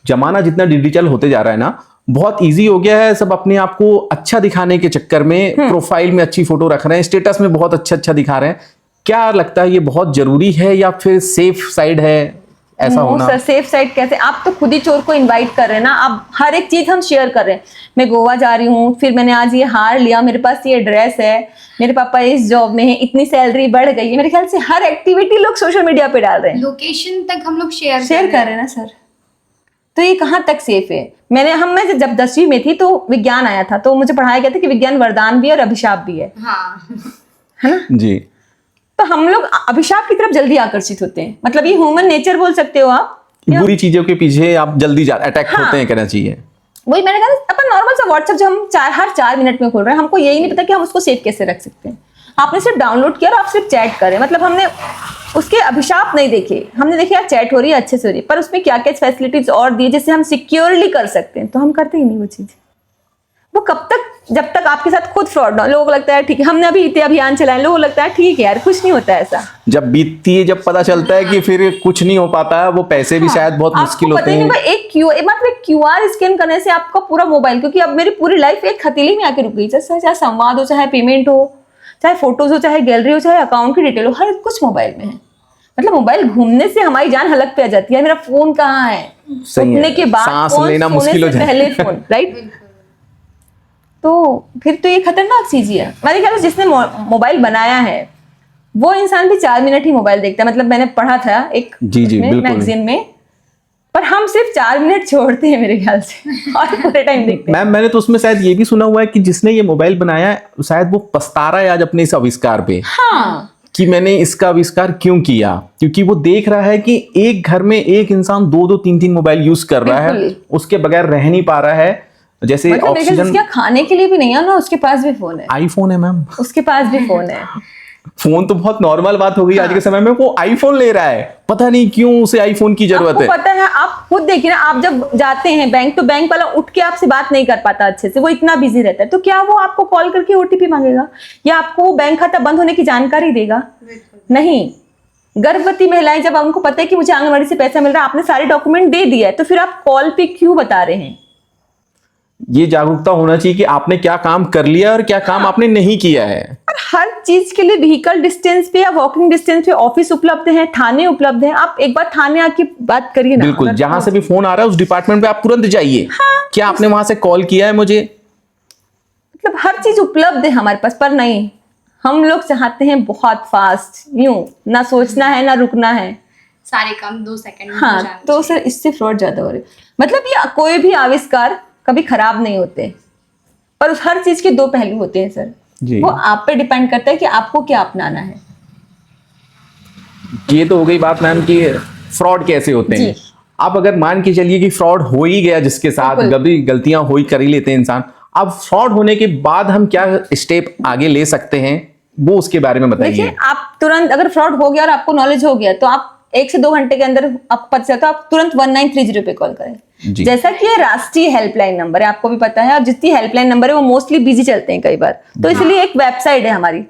Speaker 2: जमाना जितना डिजिटल होते जा रहा है ना, बहुत इजी हो गया है। सब अपने आप को अच्छा दिखाने के चक्कर में प्रोफाइल में अच्छी फोटो रख रहे हैं, स्टेटस में बहुत अच्छा दिखा रहे हैं। क्या लगता है ये बहुत जरूरी है या फिर सेफ साइड है ऐसा होना?
Speaker 1: सर सेफ साइड कैसे? आप तो खुद ही चोर को इनवाइट कर रहे हैं ना। आप हर एक चीज हम शेयर कर रहे हैं। मैं गोवा जा रही हूँ, फिर मैंने आज ये हार लिया, मेरे पास ये ड्रेस है, मेरे पापा इस जॉब में है, इतनी सैलरी बढ़ गई है। मेरे ख्याल से हर एक्टिविटी लोग सोशल मीडिया पे डाल रहे हैं,
Speaker 3: लोकेशन तक हम लोग शेयर
Speaker 1: कर रहे हैं ना सर। तो ये कहाँ तक सेफ है? मैं जब 10वीं में थी तो विज्ञान आया था, तो मुझे पढ़ाया गया था कि विज्ञान वरदान भी है और अभिशाप भी है
Speaker 3: हाँ।
Speaker 1: ना
Speaker 2: जी।
Speaker 1: तो हम लोग अभिशाप की तरफ जल्दी आकर्षित होते हैं। मतलब ये ह्यूमन नेचर बोल सकते हो आप।
Speaker 2: बुरी चीजों के पीछे आप जल्दी अटैक होते हैं, कहना चाहिए।
Speaker 1: वही मैंने कहा, अपन नॉर्मल सा व्हाट्सएप जो हम हर 4 मिनट में खोल रहे हैं, हमको यही नहीं पता कि हम उसको सेव कैसे रख सकते हैं। आपने सिर्फ डाउनलोड किया और आप सिर्फ चैट करें, मतलब हमने उसके अभिशाप नहीं देखे। हमने देखे यार चैट हो रही है, अच्छे से हो रही है, पर उसमें क्या क्या फैसिलिटीज और दी जिससे हम सिक्योरली कर सकते हैं, तो हम करते ही नहीं वो चीज। वो कब तक? जब तक आपके साथ खुद फ्रॉड ना हो। लोगों को लगता है ठीक है, हमने अभी इतने अभियान चलाए, लोगों को लगता है ठीक है यार कुछ नहीं होता है ऐसा।
Speaker 2: जब बीतती है, जब पता चलता है कि फिर कुछ नहीं हो पाता है, वो पैसे भी शायद बहुत मुश्किल होते हैं।
Speaker 1: एक QR स्कैन करने से आपका पूरा मोबाइल, क्योंकि अब मेरी पूरी लाइफ एक हथेली में आके रुक गई। चाहे संवाद हो, चाहे पेमेंट हो, चाहे फोटोज हो, चाहे गैलरी हो, चाहे अकाउंट की डिटेल हो, हर कुछ मोबाइल में है। मतलब मोबाइल घूमने से हमारी जान हलक पे आ जाती है। मेरा फोन कहाँ है, उठने के बाद
Speaker 2: सांस
Speaker 1: फोन,
Speaker 2: लेना मुश्किल हो
Speaker 1: सोने से
Speaker 2: जाता है।
Speaker 1: पहले फोन, राइट? तो फिर तो ये खतरनाक चीज ही है। मेरे ख्याल से जिसने मोबाइल बनाया है वो इंसान भी 4 मिनट ही मोबाइल देखता है। मतलब मैंने पढ़ा था एक मैगजीन में, पर हम सिर्फ 4 मिनट छोड़ते हैं मेरे ख्याल से, और पूरे टाइम देखते हैं।
Speaker 2: मैम मैंने तो उसमें शायद ये भी सुना हुआ है कि जिसने ये मोबाइल बनाया है शायद वो पछता रहा है आज अपने इस आविष्कार पे।
Speaker 1: हाँ,
Speaker 2: कि मैंने इसका आविष्कार क्यों किया, क्योंकि वो देख रहा है कि एक घर में एक इंसान 2-2, 3-3 मोबाइल यूज कर रहा है, उसके बगैर रह नहीं पा रहा है। जैसे
Speaker 1: मतलब
Speaker 2: ऑक्सीजन,
Speaker 1: क्या खाने के लिए भी नहीं है ना, उसके पास भी फोन है।
Speaker 2: आईफोन है मैम,
Speaker 1: उसके पास भी फोन है।
Speaker 2: फोन तो बहुत नॉर्मल बात हो गई आज के समय में। वो आईफोन ले रहा है, पता नहीं क्यों उसे आईफोन की जरूरत है।
Speaker 1: आपको पता है, आप खुद देखिए ना, आप जब जाते हैं बैंक, तो बैंक वाला उठ के आपसे बात नहीं कर पाता अच्छे से, वो इतना बिजी रहता है। तो क्या वो आपको कॉल करके OTP मांगेगा या आपको बैंक खाता बंद होने की जानकारी देगा? नहीं। गर्भवती महिलाएं, जब उनको पता है कि मुझे आंगनबाड़ी से पैसा मिल रहा है, आपने सारे डॉक्यूमेंट दे दिया है, तो फिर आप कॉल पे क्यों बता रहे हैं?
Speaker 2: ये जागरूकता होना चाहिए कि आपने क्या काम कर लिया और क्या काम आपने नहीं किया है।
Speaker 1: और हर चीज के लिए व्हीकल डिस्टेंस पे या वॉकिंग डिस्टेंस पे ऑफिस उपलब्ध है, थाने उपलब्ध है। आप एक बार थाने आके बात करिए ना।
Speaker 2: बिल्कुल, जहां से भी फोन आ रहा है उस डिपार्टमेंट पे आप तुरंत जाइए। क्या आपने वहां से कॉल किया है मुझे?
Speaker 1: मतलब हर चीज उपलब्ध है हमारे पास, पर नहीं, हम लोग चाहते हैं बहुत फास्ट, यूं ना सोचना है ना रुकना है,
Speaker 3: सारे काम 2 सेकंड में
Speaker 1: हाँ। तो सर इससे फ्रॉड ज्यादा हो रहे। मतलब ये कोई भी आविष्कार कभी खराब नहीं होते, पर उस हर चीज के 2 पहलू होते हैं सर।
Speaker 2: जी।
Speaker 1: वो आप पे डिपेंड करता है कि आपको क्या अपनाना है।
Speaker 2: ये तो हो गई बात मैम कि फ्रॉड कैसे होते हैं। अब अगर मान के चलिए कि फ्रॉड हो ही गया जिसके साथ, कभी गलतियां हो ही कर ही लेते हैं इंसान, अब फ्रॉड होने के बाद हम क्या स्टेप आगे ले सकते हैं, वो उसके बारे में बताइए।
Speaker 1: देखिए, आप तुरंत अगर फ्रॉड हो गया और आपको नॉलेज हो गया, तो आप 1 से 2 घंटे के अंदर आपको पता चलता है, आप तुरंत 1930 पे कॉल करें। जैसा कि ये राष्ट्रीय हेल्पलाइन नंबर है, आपको भी पता है। और जितनी हेल्पलाइन नंबर है वो मोस्टली बिजी चलते हैं कई बार, तो इसलिए एक वेबसाइट है हमारी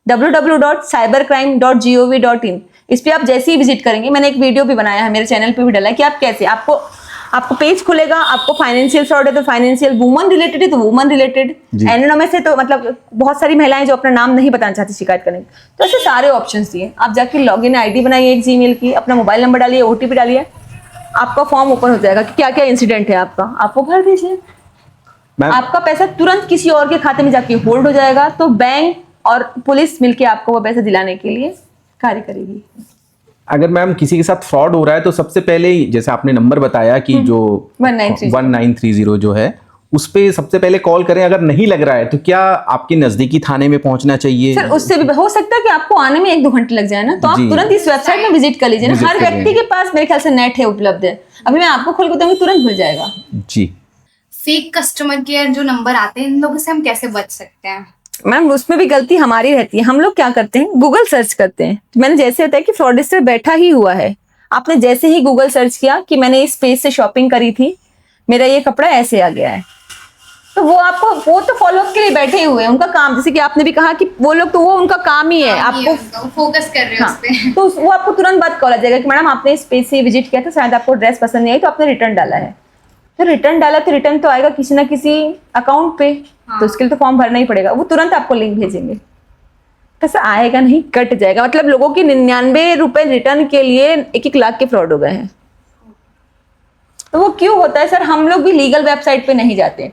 Speaker 1: www.cybercrime.gov.in। इस पे आप जैसे ही विजिट करेंगे, मैंने एक वीडियो भी बनाया है, मेरे चैनल पे भी डाला है कि आप कैसे, आपको पेज खुलेगा, आपको फाइनेंशियल फ्रॉड है तो फाइनेंशियल, वुमन रिलेटेड है तो वुमन रिलेटेड, एनोनिमस है तो मतलब बहुत सारी महिलाएं जो अपना नाम नहीं बताना चाहती शिकायत करने, तो ऐसे सारे ऑप्शंस दिए। आप जाके लॉगिन ID बनाइए एक Gmail की, अपना मोबाइल नंबर डालिए, OTP डालिए, आपका फॉर्म ओपन हो जाएगा कि क्या क्या इंसिडेंट है आपका, आप वो भर दीजिए। आपका पैसा तुरंत किसी और के खाते में जाके होल्ड हो जाएगा, तो बैंक और पुलिस मिलके आपको वो पैसा दिलाने के लिए कार्य करेगी।
Speaker 2: अगर मैम किसी के साथ फ्रॉड हो रहा है तो सबसे पहले, जैसे आपने नंबर बताया कि जो 1930 जो है, उस पे सबसे पहले कॉल करें। अगर नहीं लग रहा है तो क्या आपके नजदीकी थाने में पहुंचना चाहिए?
Speaker 1: सर उससे भी हो सकता है कि आपको आने में 1-2 घंटे लग जाए ना, तो आप तुरंत इस वेबसाइट में विजिट कर लीजिए ना। हर व्यक्ति के पास मेरे ख्याल से नेट है, उपलब्ध है। अभी मैं आपको खोल के दूंगी, तुरंत मिल जाएगा।
Speaker 2: जी।
Speaker 3: फेक कस्टमर केयर जो नंबर आते हैं, इन लोगों से हम कैसे बच सकते हैं?
Speaker 1: मैम उसमें भी गलती हमारी रहती है। हम लोग क्या करते हैं, गूगल सर्च करते हैं। मैंने जैसे बताया कि फ्रॉडस्टर बैठा ही हुआ है, आपने जैसे ही गूगल सर्च किया कि मैंने इस पेज से शॉपिंग करी थी, मेरा ये कपड़ा ऐसे आ गया है, तो वो तो फॉलोअप के लिए बैठे हुए हैं, उनका काम, जैसे कि आपने भी कहा कि वो लोग, तो वो उनका काम ही है आपको
Speaker 3: फोकस कर रहे हो
Speaker 1: हाँ,
Speaker 3: उस पे।
Speaker 1: तो वो आपको तुरंत बात कॉल आ जाएगा कि मैडम आपने इस पेज से विजिट किया था, शायद आपको ड्रेस पसंद नहीं आई तो आपने रिटर्न डाला है। तो रिटर्न डाला तो रिटर्न तो आएगा किसी ना किसी अकाउंट पे, तो उसके लिए तो फॉर्म भरना ही पड़ेगा। वो तुरंत आपको लिंक भेजेंगे, पैसा आएगा नहीं, कट जाएगा। मतलब लोगों की 99 रुपए रिटर्न के लिए 1-1 लाख के फ्रॉड हो गए हैं। तो वो क्यों होता है सर? हम लोग भी लीगल वेबसाइट पे नहीं जाते।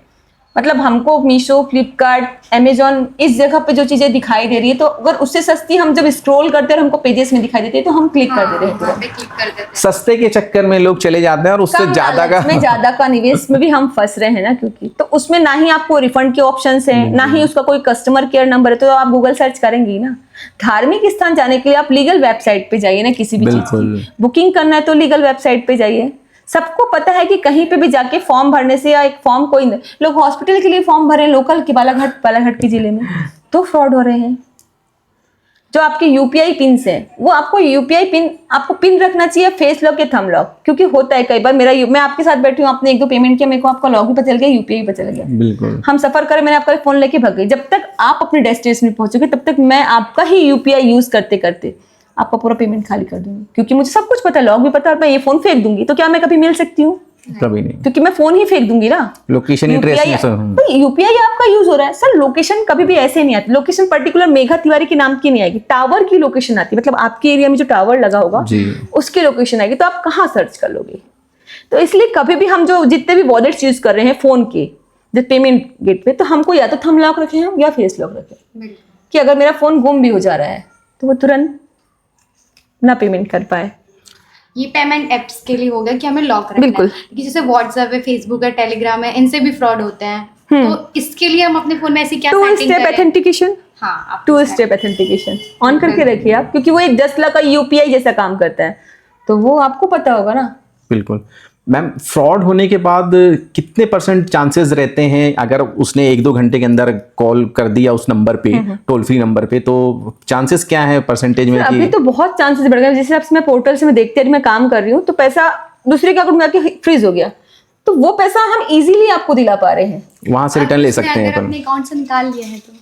Speaker 1: मतलब हमको मीशो, फ्लिपकार्ट, अमेजोन, इस जगह पे जो चीजें दिखाई दे रही है, तो अगर उससे सस्ती हम जब स्क्रॉल करते हैं और हमको पेजेस में दिखाई देती है तो हम क्लिक कर देते हैं तुरंत।
Speaker 3: क्लिक कर देते हैं।
Speaker 2: सस्ते के चक्कर में लोग चले जाते हैं और उससे
Speaker 1: कम
Speaker 2: ज्यादा
Speaker 1: लालच में ज्यादा का निवेश में भी हम फंस रहे हैं ना, क्योंकि तो उसमें ना ही आपको रिफंड के ऑप्शंस हैं, ना ही उसका कोई कस्टमर केयर नंबर है, तो आप गूगल सर्च करेंगे ही ना। धार्मिक स्थान जाने के लिए आप लीगल वेबसाइट पे जाइए ना, किसी भी चीज
Speaker 2: बिल्कुल।
Speaker 1: की बुकिंग करना है तो लीगल वेबसाइट पे जाइए। सबको पता है कि कहीं पे भी जाके फॉर्म भरने से, या एक फॉर्म कोई लोग हॉस्पिटल के लिए फॉर्म भरे लोकल के बालाघाट के जिले में, तो फ्रॉड हो रहे हैं। जो आपके यूपीआई पिन है, वो आपको यूपीआई पिन, आपको पिन रखना चाहिए फेस लॉक या थंब लॉक, क्योंकि होता है कई बार मैं आपके साथ बैठी हूँ, आपने 1-2 पेमेंट किया, मेरे को आपका लॉग भी पता चल गया, यूपीआई भी पता चल गया,
Speaker 2: बिल्कुल।
Speaker 1: हम सफर करें, मैंने आपका फोन लेके भाग गई। जब तक आप अपने डेस्टिनेशन में पहुंचोगे तब तक मैं आपका ही यूपीआई यूज करते करते आपका पूरा पेमेंट खाली कर दूंगी, क्योंकि मुझे सब कुछ पता है, लॉग भी पता है, और मैं ये फोन फेंक दूंगी तो क्या मैं कभी मिल सकती हूँ?
Speaker 2: कभी नहीं,
Speaker 1: क्योंकि मैं फोन ही फेंक दूंगी ना।
Speaker 2: लोकेशन ही ट्रेस नहीं सर।
Speaker 1: यूपीआई आपका यूज हो रहा है सर, लोकेशन कभी भी ऐसे नहीं आती। लोकेशन पर्टिकुलर मेघा तिवारी के नाम की नहीं आएगी, टावर की लोकेशन आती है। मतलब आपके एरिया में जो टावर लगा होगा
Speaker 2: जी,
Speaker 1: उसकी लोकेशन आएगी, तो आप कहाँ सर्च कर लोगे? तो इसलिए कभी भी हम जो जितने भी वॉलेट्स यूज कर रहे हैं फोन के, जो पेमेंट गेटवे, तो हमको या तो थंब लॉक रखें हम, या फेस लॉक रखें, कि अगर मेरा फोन गुम भी हो जा रहा है तो वो तुरंत ना पेमेंट कर पाए।
Speaker 3: ये पेमेंट एप्स के लिए हो गया कि हमें लॉक रखना
Speaker 1: बिल्कुल।
Speaker 3: है, क्योंकि जैसे व्हाट्सएप है, फेसबुक है, टेलीग्राम है, इनसे भी फ्रॉड होते हैं। तो इसके लिए हम अपने फोन में ऐसी क्या
Speaker 1: टू
Speaker 3: सेटिंग
Speaker 1: स्टेप
Speaker 3: करें?
Speaker 1: ऑथेंटिकेशन,
Speaker 3: हाँ, आप
Speaker 1: 2 स्टेप ऑथेंटिकेशन ऑन करके रखिए आप, क्योंकि वो एक 10 लाख का यूपीआई जैसा काम करता है, तो वो आपको पता होगा ना।
Speaker 2: बिल्कुल। मैम, फ्रॉड होने के बाद कितने % चांसेस रहते हैं, अगर उसने 1-2 घंटे के अंदर कॉल कर दिया उस नंबर पे, टोल फ्री नंबर पे, तो चांसेस क्या है परसेंटेज में?
Speaker 1: अभी तो बहुत चांसेस बढ़ गए। जैसे अब मैं पोर्टल से मैं देखते रही, मैं काम कर रही हूँ, तो पैसा दूसरे के अकाउंट में आके फ्रीज हो गया, तो वो पैसा हम इजीली आपको दिला पा रहे हैं।
Speaker 2: वहां से रिटर्न ले सकते हैं
Speaker 3: अगर
Speaker 2: अपन।
Speaker 3: अपने अकाउंट से निकाल लिया है तो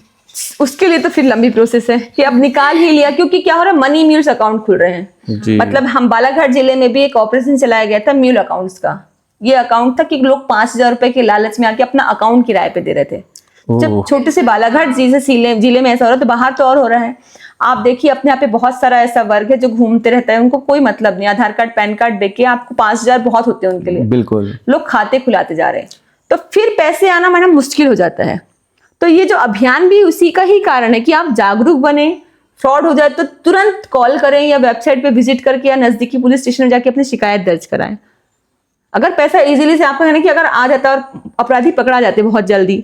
Speaker 1: उसके लिए तो फिर लंबी प्रोसेस है कि अब निकाल ही लिया, क्योंकि क्या हो रहा है, मनी म्यूल्स अकाउंट खुल रहे हैं।
Speaker 2: जी।
Speaker 1: मतलब हम बालाघाट जिले में भी एक ऑपरेशन चलाया गया था म्यूल अकाउंट्स का। ये अकाउंट था कि लोग 5,000 रुपए के लालच में आके अपना अकाउंट किराए पे दे रहे थे। जब
Speaker 2: ओह।
Speaker 1: छोटे से बालाघाट जिले में ऐसा हो रहा है, तो बाहर तो और हो रहा है। आप देखिए अपने यहाँ पे बहुत सारा ऐसा वर्ग है जो घूमते रहता है, उनको कोई मतलब नहीं, आधार कार्ड पैन कार्ड देके आपको 5,000 बहुत होते हैं उनके लिए।
Speaker 2: बिल्कुल।
Speaker 1: लोग खाते खुलाते जा रहे हैं, तो फिर पैसे आना मैडम मुश्किल हो जाता है। तो ये जो अभियान भी उसी का ही कारण है कि आप जागरूक बने। फ्रॉड हो जाए तो तुरंत कॉल करें, या वेबसाइट पे विजिट करके, या नजदीकी पुलिस स्टेशन में जाके अपनी शिकायत दर्ज कराएं। अगर पैसा इजीली से आपका कहना कि अगर आ जाता और अपराधी पकड़ा जाते बहुत जल्दी,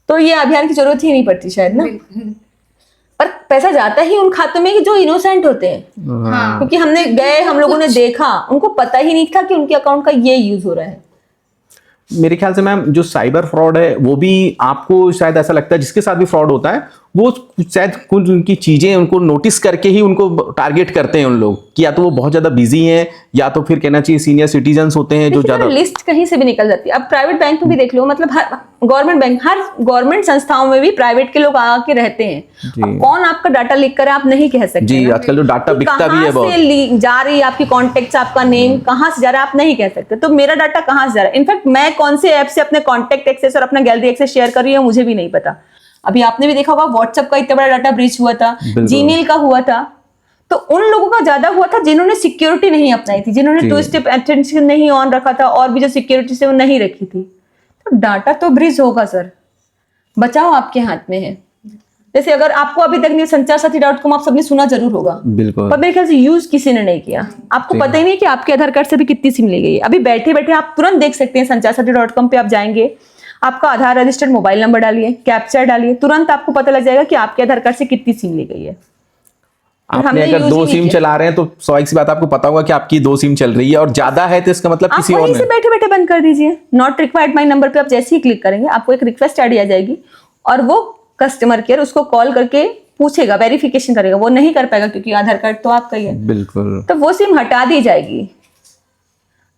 Speaker 1: तो ये अभियान की जरूरत ही नहीं पड़ती शायद ना। पर पैसा जाता ही उन खातों में कि जो इनोसेंट होते हैं।
Speaker 3: हाँ।
Speaker 1: क्योंकि हमने गए, हम लोगों ने देखा, उनको पता ही नहीं था कि उनके अकाउंट का ये यूज हो रहा है।
Speaker 2: मेरे ख्याल से मैम, जो साइबर फ्रॉड है वो भी आपको शायद ऐसा लगता है, जिसके साथ भी फ्रॉड होता है वो शायद कुछ उनकी चीजें उनको नोटिस करके ही उनको टारगेट करते हैं उन लोग, कि या तो वो बहुत ज्यादा बिजी हैं, या तो फिर कहना चाहिए सीनियर सिटीजन्स होते हैं जो ज्यादा।
Speaker 1: लिस्ट कहीं से भी निकल जाती है। अब प्राइवेट बैंक में भी देख लो, मतलब हर गवर्नमेंट बैंक, हर गवर्नमेंट संस्थाओं में भी प्राइवेट के लोग आके रहते हैं। अब कौन आपका डाटा लीक करे आप नहीं कह सकते
Speaker 2: जी,
Speaker 1: ना।
Speaker 2: आजकल जो डाटा बिकता भी है बहुत।
Speaker 1: कहाँ से जा रही है आपकी कॉन्टेक्ट, आपका नेम कहाँ से जा रहा है आप नहीं कह सकते। तो मेरा डाटा कहाँ से जा रहा है, इनफैक्ट मैं कौन से ऐप से अपने कॉन्टेक्ट एक्सेस और अपना गैलरी एक्सेस शेयर कर रही हूँ मुझे भी नहीं पता। अभी आपने भी देखा होगा व्हाट्सएप का इतना बड़ा डाटा ब्रीच हुआ था, जीमेल का हुआ था, तो उन लोगों का ज्यादा हुआ था जिन्होंने सिक्योरिटी नहीं अपनाई थी, जिन्होंने 2 स्टेप ऑथेंटिकेशन नहीं ऑन रखा था, और भी जो सिक्योरिटी से वो नहीं रखी थी। तो डाटा तो ब्रीच होगा सर, बचाव आपके हाथ में है। जैसे अगर आपको अभी तक नहीं sanchar-sathi.com आप सबने सुना जरूर होगा,
Speaker 2: बिल्कुल,
Speaker 1: पर मेरे ख्याल से यूज किसी ने नहीं किया। आपको पता ही नहीं कि आपके आधार कार्ड से भी कितनी सिम ली गई है। अभी बैठे बैठे आप तुरंत देख सकते हैं, sanchar-sathi.com पे आप जाएंगे, आपका आधार रजिस्टर्ड मोबाइल नंबर डालिए, कैप्चा डालिए, तुरंत आपको पता लग जाएगा कि आपके आधार कार्ड से कितनी सिम ली गई है।
Speaker 2: आपने अगर 2 सिम चला रहे हैं तो स्वाभाविक सी बात आपको पता होगा कि आपकी 2 सिम चल रही है, और ज्यादा है तो इसका मतलब किसी और
Speaker 1: वहीं से बैठे बैठे बंद कर दीजिए। नॉट रिक्वायर्ड माई नंबर पे आप जैसे ही क्लिक करेंगे आपको एक रिक्वेस्ट आईडी आ जाएगी, और वो कस्टमर केयर उसको कॉल करके पूछेगा, वेरिफिकेशन करेगा। वो नहीं कर पाएगा क्योंकि आधार कार्ड तो आपका ही है,
Speaker 2: बिल्कुल।
Speaker 1: तो वो सिम हटा दी जाएगी।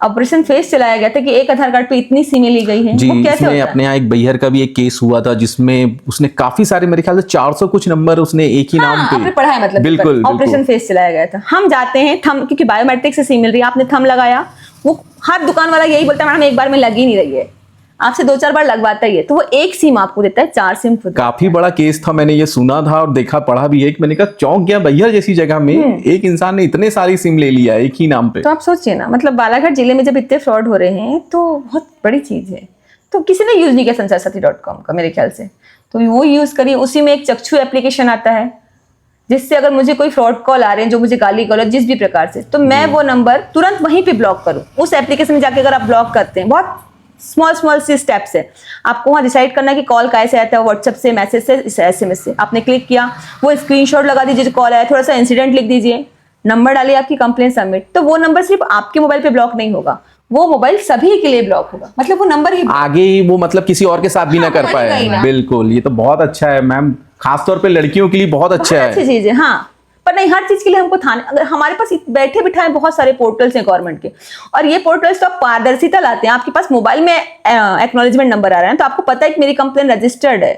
Speaker 1: ऑपरेशन फेस चलाया गया था कि एक आधार कार्ड पे इतनी सिमें ली गई हैं,
Speaker 2: जी,
Speaker 1: वो कैसे
Speaker 2: इसमें
Speaker 1: होता है?
Speaker 2: अपने यहाँ एक बैहर का भी एक केस हुआ था जिसमें उसने काफी सारे, मेरे ख्याल से 400 कुछ नंबर उसने एक ही नाम
Speaker 1: हाँ,
Speaker 2: पे।
Speaker 1: आपने पढ़ा है मतलब
Speaker 2: बिल्कुल
Speaker 1: ऑपरेशन फेस चलाया गया था। हम जाते हैं थम, क्योंकि बायोमेट्रिक से सिम मिल रही है, आपने थम लगाया, वो हर दुकान वाला यही बोलता है मैडम एक बार में लग ही नहीं रही है, आपसे 2-4 बार लगवाता ही है, तो वो एक सिम आपको देता है, 4 सिम खुद।
Speaker 2: काफी बड़ा केस था, मैंने ये सुना था और देखा पढ़ा भी है कि मैंने कहा चौंक गया, बैहर जैसी जगह में एक इंसान ने इतने सारी सिम ले लिया एक ही नाम पे।
Speaker 1: तो आप सोचिए ना, मतलब बालाघाट जिले में जब इतने फ्रॉड हो रहे हैं तो बहुत बड़ी चीज है। तो किसी ने यूज नहीं किया sanchar-sathi.com का मेरे ख्याल से, तो वो यूज करिए। उसी में एक चक्षु एप्लीकेशन आता है जिससे अगर मुझे कोई फ्रॉड कॉल आ रहे हैं जो मुझे गाली गलौज जिस भी प्रकार से, तो मैं वो नंबर तुरंत वहीं पे ब्लॉक करूं। उस एप्लीकेशन में जाके अगर आप ब्लॉक करते हैं, बहुत स्मॉल सी स्टेप्स है, आपको वहाँ डिसाइड करना है कि कॉल कैसे आता है, व्हाट्सएप से, मैसेज से, SMS से। आपने क्लिक किया, वो स्क्रीनशॉट लगा दीजिए जो कॉल आया, थोड़ा सा इंसिडेंट लिख दीजिए, नंबर डालिए, आपकी कंप्लेंट सबमिट। तो वो नंबर सिर्फ आपके मोबाइल पे ब्लॉक नहीं होगा, वो मोबाइल सभी के लिए ब्लॉक होगा, मतलब वो नंबर ही
Speaker 2: आगे वो मतलब किसी और के साथ भी ना कर
Speaker 1: बनेगा ही
Speaker 2: पाए।
Speaker 1: ना।
Speaker 2: बिल्कुल, ये तो बहुत अच्छा है मैम, खासतौर पे लड़कियों के लिए बहुत अच्छा
Speaker 1: बहुत अच्छी
Speaker 2: है।
Speaker 1: चीज है। हाँ, पर नहीं हर चीज के लिए हमको थाने, अगर हमारे पास बैठे बिठाए बहुत सारे पोर्टल्स हैं गवर्नमेंट के, और ये पोर्टल्स तो आप पारदर्शिता लाते हैं। आपके पास मोबाइल में एक्नॉलेजमेंट नंबर आ रहा है तो आपको पता है कि मेरी कंप्लेन रजिस्टर्ड है।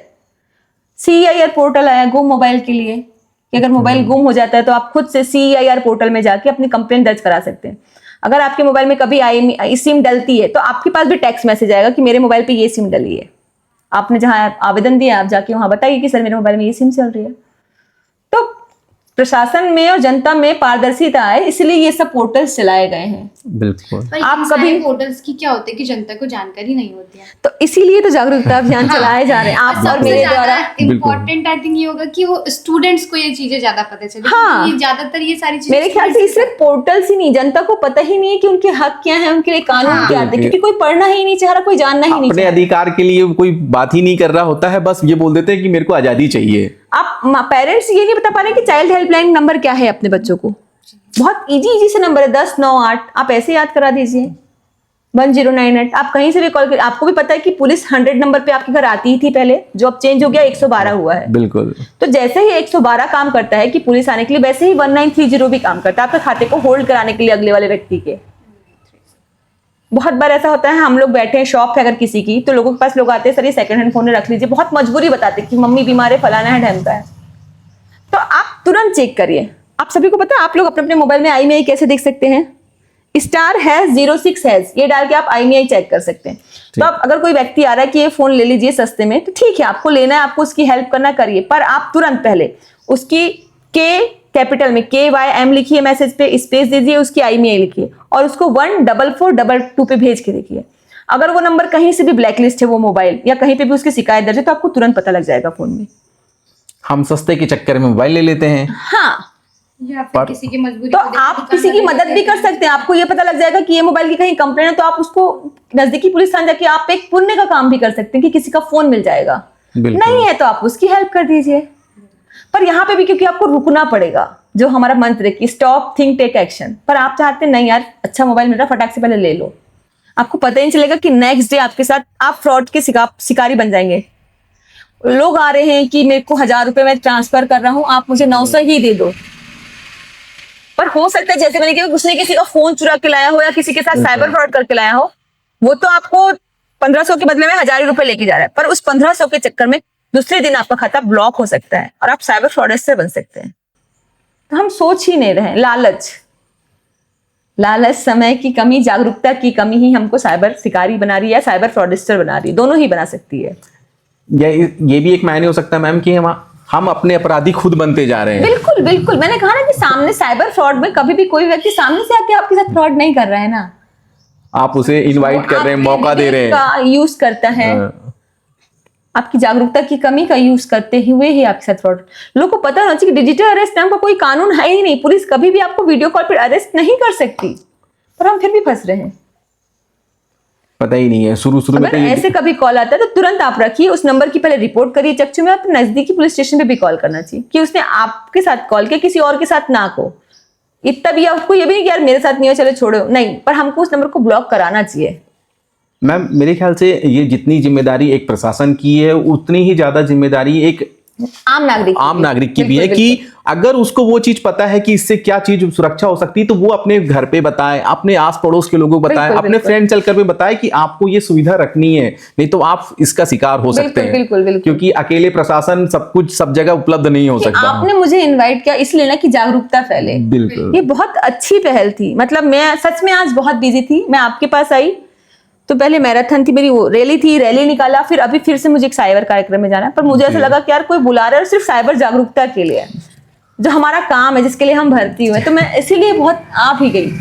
Speaker 1: CIR पोर्टल आया गुम मोबाइल के लिए, कि अगर मोबाइल गुम हो जाता है तो आप खुद से CIR पोर्टल में जाके अपनी कंप्लेन दर्ज करा सकते हैं। अगर आपके मोबाइल में कभी सिम डलती है तो आपके पास भी टेक्स्ट मैसेज आएगा कि मेरे मोबाइल पे ये सिम डली है, आपने जहां आवेदन दिया आप जाके वहां बताइए कि सर मेरे मोबाइल में ये सिम चल रही है। तो प्रशासन में और जनता में पारदर्शिता है, इसलिए ये सब पोर्टल्स चलाए गए हैं।
Speaker 2: बिल्कुल।
Speaker 3: पर
Speaker 1: आप
Speaker 3: आप
Speaker 1: कभी-
Speaker 3: कभी पोर्टल्स की क्या होते हैं कि जनता को जानकारी नहीं होती है।
Speaker 1: तो इसीलिए तो जागरूकता अभियान चलाए जा रहे हैं आप और
Speaker 3: सबसे
Speaker 1: मेरे
Speaker 3: ज्यादा
Speaker 1: द्वारा।
Speaker 3: इम्पोर्टेंट आई थिंक ये होगा कि वो स्टूडेंट्स को ये चीजें ज्यादा पता चले।
Speaker 1: हाँ।
Speaker 3: क्योंकि ये ज्यादातर ये सारी चीजें
Speaker 1: मेरे ख्याल से सिर्फ पोर्टल्स ही नहीं, जनता को पता ही नहीं है कि उनके हक क्या है, उनके लिए कानून
Speaker 3: हाँ।
Speaker 1: क्या आते हैं, क्योंकि कोई पढ़ना ही नहीं चाह रहा, कोई जानना ही नहीं
Speaker 2: अपने
Speaker 1: चाह रहा।
Speaker 2: अधिकार के लिए कोई बात ही नहीं कर रहा होता है, बस ये बोल देते हैं कि मेरे को आजादी चाहिए।
Speaker 1: आप पेरेंट्स ये नहीं बता पा रहे कि चाइल्ड हेल्पलाइन नंबर क्या है अपने बच्चों को। बहुत इजी से नंबर है 1098, आप ऐसे याद करा दीजिए 1098। आप कहीं से भी कॉल कर, आपको भी पता है कि पुलिस 100 नंबर पे आपके घर आती ही थी पहले, जो अब चेंज हो गया 112 हुआ है।
Speaker 2: बिल्कुल।
Speaker 1: तो जैसे ही 112 काम करता है कि पुलिस आने के लिए, वैसे ही 1930 भी काम करता है आपके खाते को होल्ड कराने के लिए अगले वाले व्यक्ति के। बहुत बार ऐसा होता है, हम लोग बैठे हैं, शॉप है अगर किसी की, तो लोगों के पास लोग आते हैं सर ये सेकंड हैंड फोन रख लीजिए, बहुत मजबूरी बताते कि मम्मी बीमार है, फलाना है, ढमका है। तो आप तुरंत चेक करिए। आप सभी को पता है आप लोग अपने अपने मोबाइल में IMEI कैसे देख सकते हैं, *#06# ये डाल के आप IMEI चेक कर सकते हैं। तो आप अगर कोई व्यक्ति आ रहा है कि ये फोन ले लीजिए सस्ते में, तो ठीक है आपको लेना है, आपको उसकी हेल्प करना करिए, पर आप तुरंत पहले उसकी कैपिटल में KYM लिखिए, मैसेज पे स्पेस दीजिए, उसकी IMEI लिखिए और उसको 14422 पे भेज के देखिए। अगर वो नंबर कहीं से भी ब्लैकलिस्ट है, वो मोबाइल या कहीं पे भी उसकी शिकायत दर्ज है, तो आपको तुरंत पता लग जाएगा फोन में।
Speaker 2: हम सस्ते के चक्कर में मोबाइल ले लेते हैं।
Speaker 1: हाँ,
Speaker 3: या फिर किसी की मजबूरी
Speaker 1: तो
Speaker 3: को देख के
Speaker 1: आप किसी की
Speaker 3: दुकानदार
Speaker 1: मदद भी कर सकते हैं। आपको ये पता लग जाएगा कि ये मोबाइल की कहीं कंप्लेंट है, तो आप उसको नजदीकी पुलिस थाने जाके आप एक पुण्य का काम भी कर सकते हैं कि किसी का फोन मिल जाएगा।
Speaker 2: बिल्कुल।
Speaker 1: नहीं है तो आप उसकी हेल्प कर दीजिए। पर यहाँ पे भी क्योंकि आपको रुकना पड़ेगा, जो हमारा मंत्र है कि स्टॉप थिंक टेक एक्शन, पर आप चाहते हैं नहीं यार अच्छा मोबाइल मिल रहा, फटाक से पहले ले लो। आपको पता ही नहीं चलेगा कि नेक्स्ट डे आपके साथ आप फ्रॉड के शिकारी बन जाएंगे। लोग आ रहे हैं कि मेरे को 1000 रुपए मैं ट्रांसफर कर रहा हूं, आप मुझे 900 ही दे दो। पर हो सकता है जैसे मैंने कहा उसने किसी का फोन चुरा के लाया हो या किसी के साथ साइबर फ्रॉड करके लाया हो, वो तो आपको 1500 के बदले में 1000 रुपए लेके जा रहा है, पर उस 1500 के चक्कर में दूसरे दिन आपका खाता ब्लॉक हो सकता है और आप साइबर फ्रॉडस्टर बन सकते हैं। तो हम सोच ही नहीं रहे। लालच, समय की कमी, जागरूकता की कमी ही हमको साइबर शिकारी बना रही है, साइबर फ्रॉडस्टर बना रही है, दोनों ही बना सकती है।
Speaker 2: ये भी एक मायने हो सकता है मैम कि हम अपने अपराधी खुद बनते जा रहे हैं।
Speaker 1: बिल्कुल बिल्कुल, मैंने कहा ना कि सामने साइबर फ्रॉड में कभी भी कोई व्यक्ति सामने से आके आपके साथ फ्रॉड नहीं कर रहा है ना,
Speaker 2: आप उसे इनवाइट कर रहे हैं, मौका दे रहे हैं,
Speaker 1: का यूज करता है। आपकी जागरूकता की कमी का यूज करते हुए ही आपके साथ फ्रॉड। लोगों को पता होना चाहिए कि डिजिटल अरेस्ट नाम का कोई कानून है ही नहीं, पुलिस कभी भी आपको वीडियो कॉल पर अरेस्ट नहीं कर सकती, पर हम फिर भी फंस रहे हैं।
Speaker 2: पता ही नहीं है। शुरू में
Speaker 1: अगर
Speaker 2: तो ये
Speaker 1: ऐसे कभी कॉल आता है तो तुरंत आप रखिए, उस नंबर की पहले रिपोर्ट करिए चक्षु में, अपने नजदीकी पुलिस स्टेशन पे भी कॉल करना चाहिए कि उसने आपके साथ कॉल किया, किसी और के साथ ना को। इतना भी आपको ये भी नहीं कि यार मेरे साथ नहीं हो चलो छोड़ो, नहीं, पर हमको उस नंबर को ब्लॉक कराना चाहिए।
Speaker 2: मैम मेरे ख्याल से ये जितनी जिम्मेदारी एक प्रशासन की है, उतनी ही ज्यादा जिम्मेदारी एक
Speaker 1: आम नागरिक
Speaker 2: की भी है कि अगर उसको वो चीज पता है कि इससे क्या चीज सुरक्षा हो सकती है, तो वो अपने घर पे बताए, अपने आस पड़ोस के लोगों को बताए,
Speaker 1: बिल्कुल,
Speaker 2: अपने
Speaker 1: बिल्कुल।
Speaker 2: फ्रेंड सर्कल पे बताए कि आपको ये सुविधा रखनी है, नहीं तो आप इसका शिकार हो सकते
Speaker 1: बिल्कुल,
Speaker 2: हैं।
Speaker 1: बिल्कुल, बिल्कुल।
Speaker 2: क्योंकि अकेले प्रशासन सब कुछ सब जगह उपलब्ध नहीं हो
Speaker 1: कि
Speaker 2: सकता।
Speaker 1: आपने मुझे इनवाइट किया इसलिए ना कि जागरूकता फैले।
Speaker 2: बिल्कुल
Speaker 1: ये बहुत अच्छी पहल थी। मतलब मैं सच में आज बहुत बिजी थी, मैं आपके पास आई तो पहले मैराथन थी मेरी, वो रैली थी, रैली निकाला, फिर अभी फिर से मुझे एक साइबर कार्यक्रम में जाना है। पर मुझे ऐसा लगा कि यार कोई बुला रहा है और सिर्फ साइबर जागरूकता के लिए, जो हमारा काम है, जिसके लिए हम भर्ती हुए, तो मैं इसीलिए बहुत आप ही गई।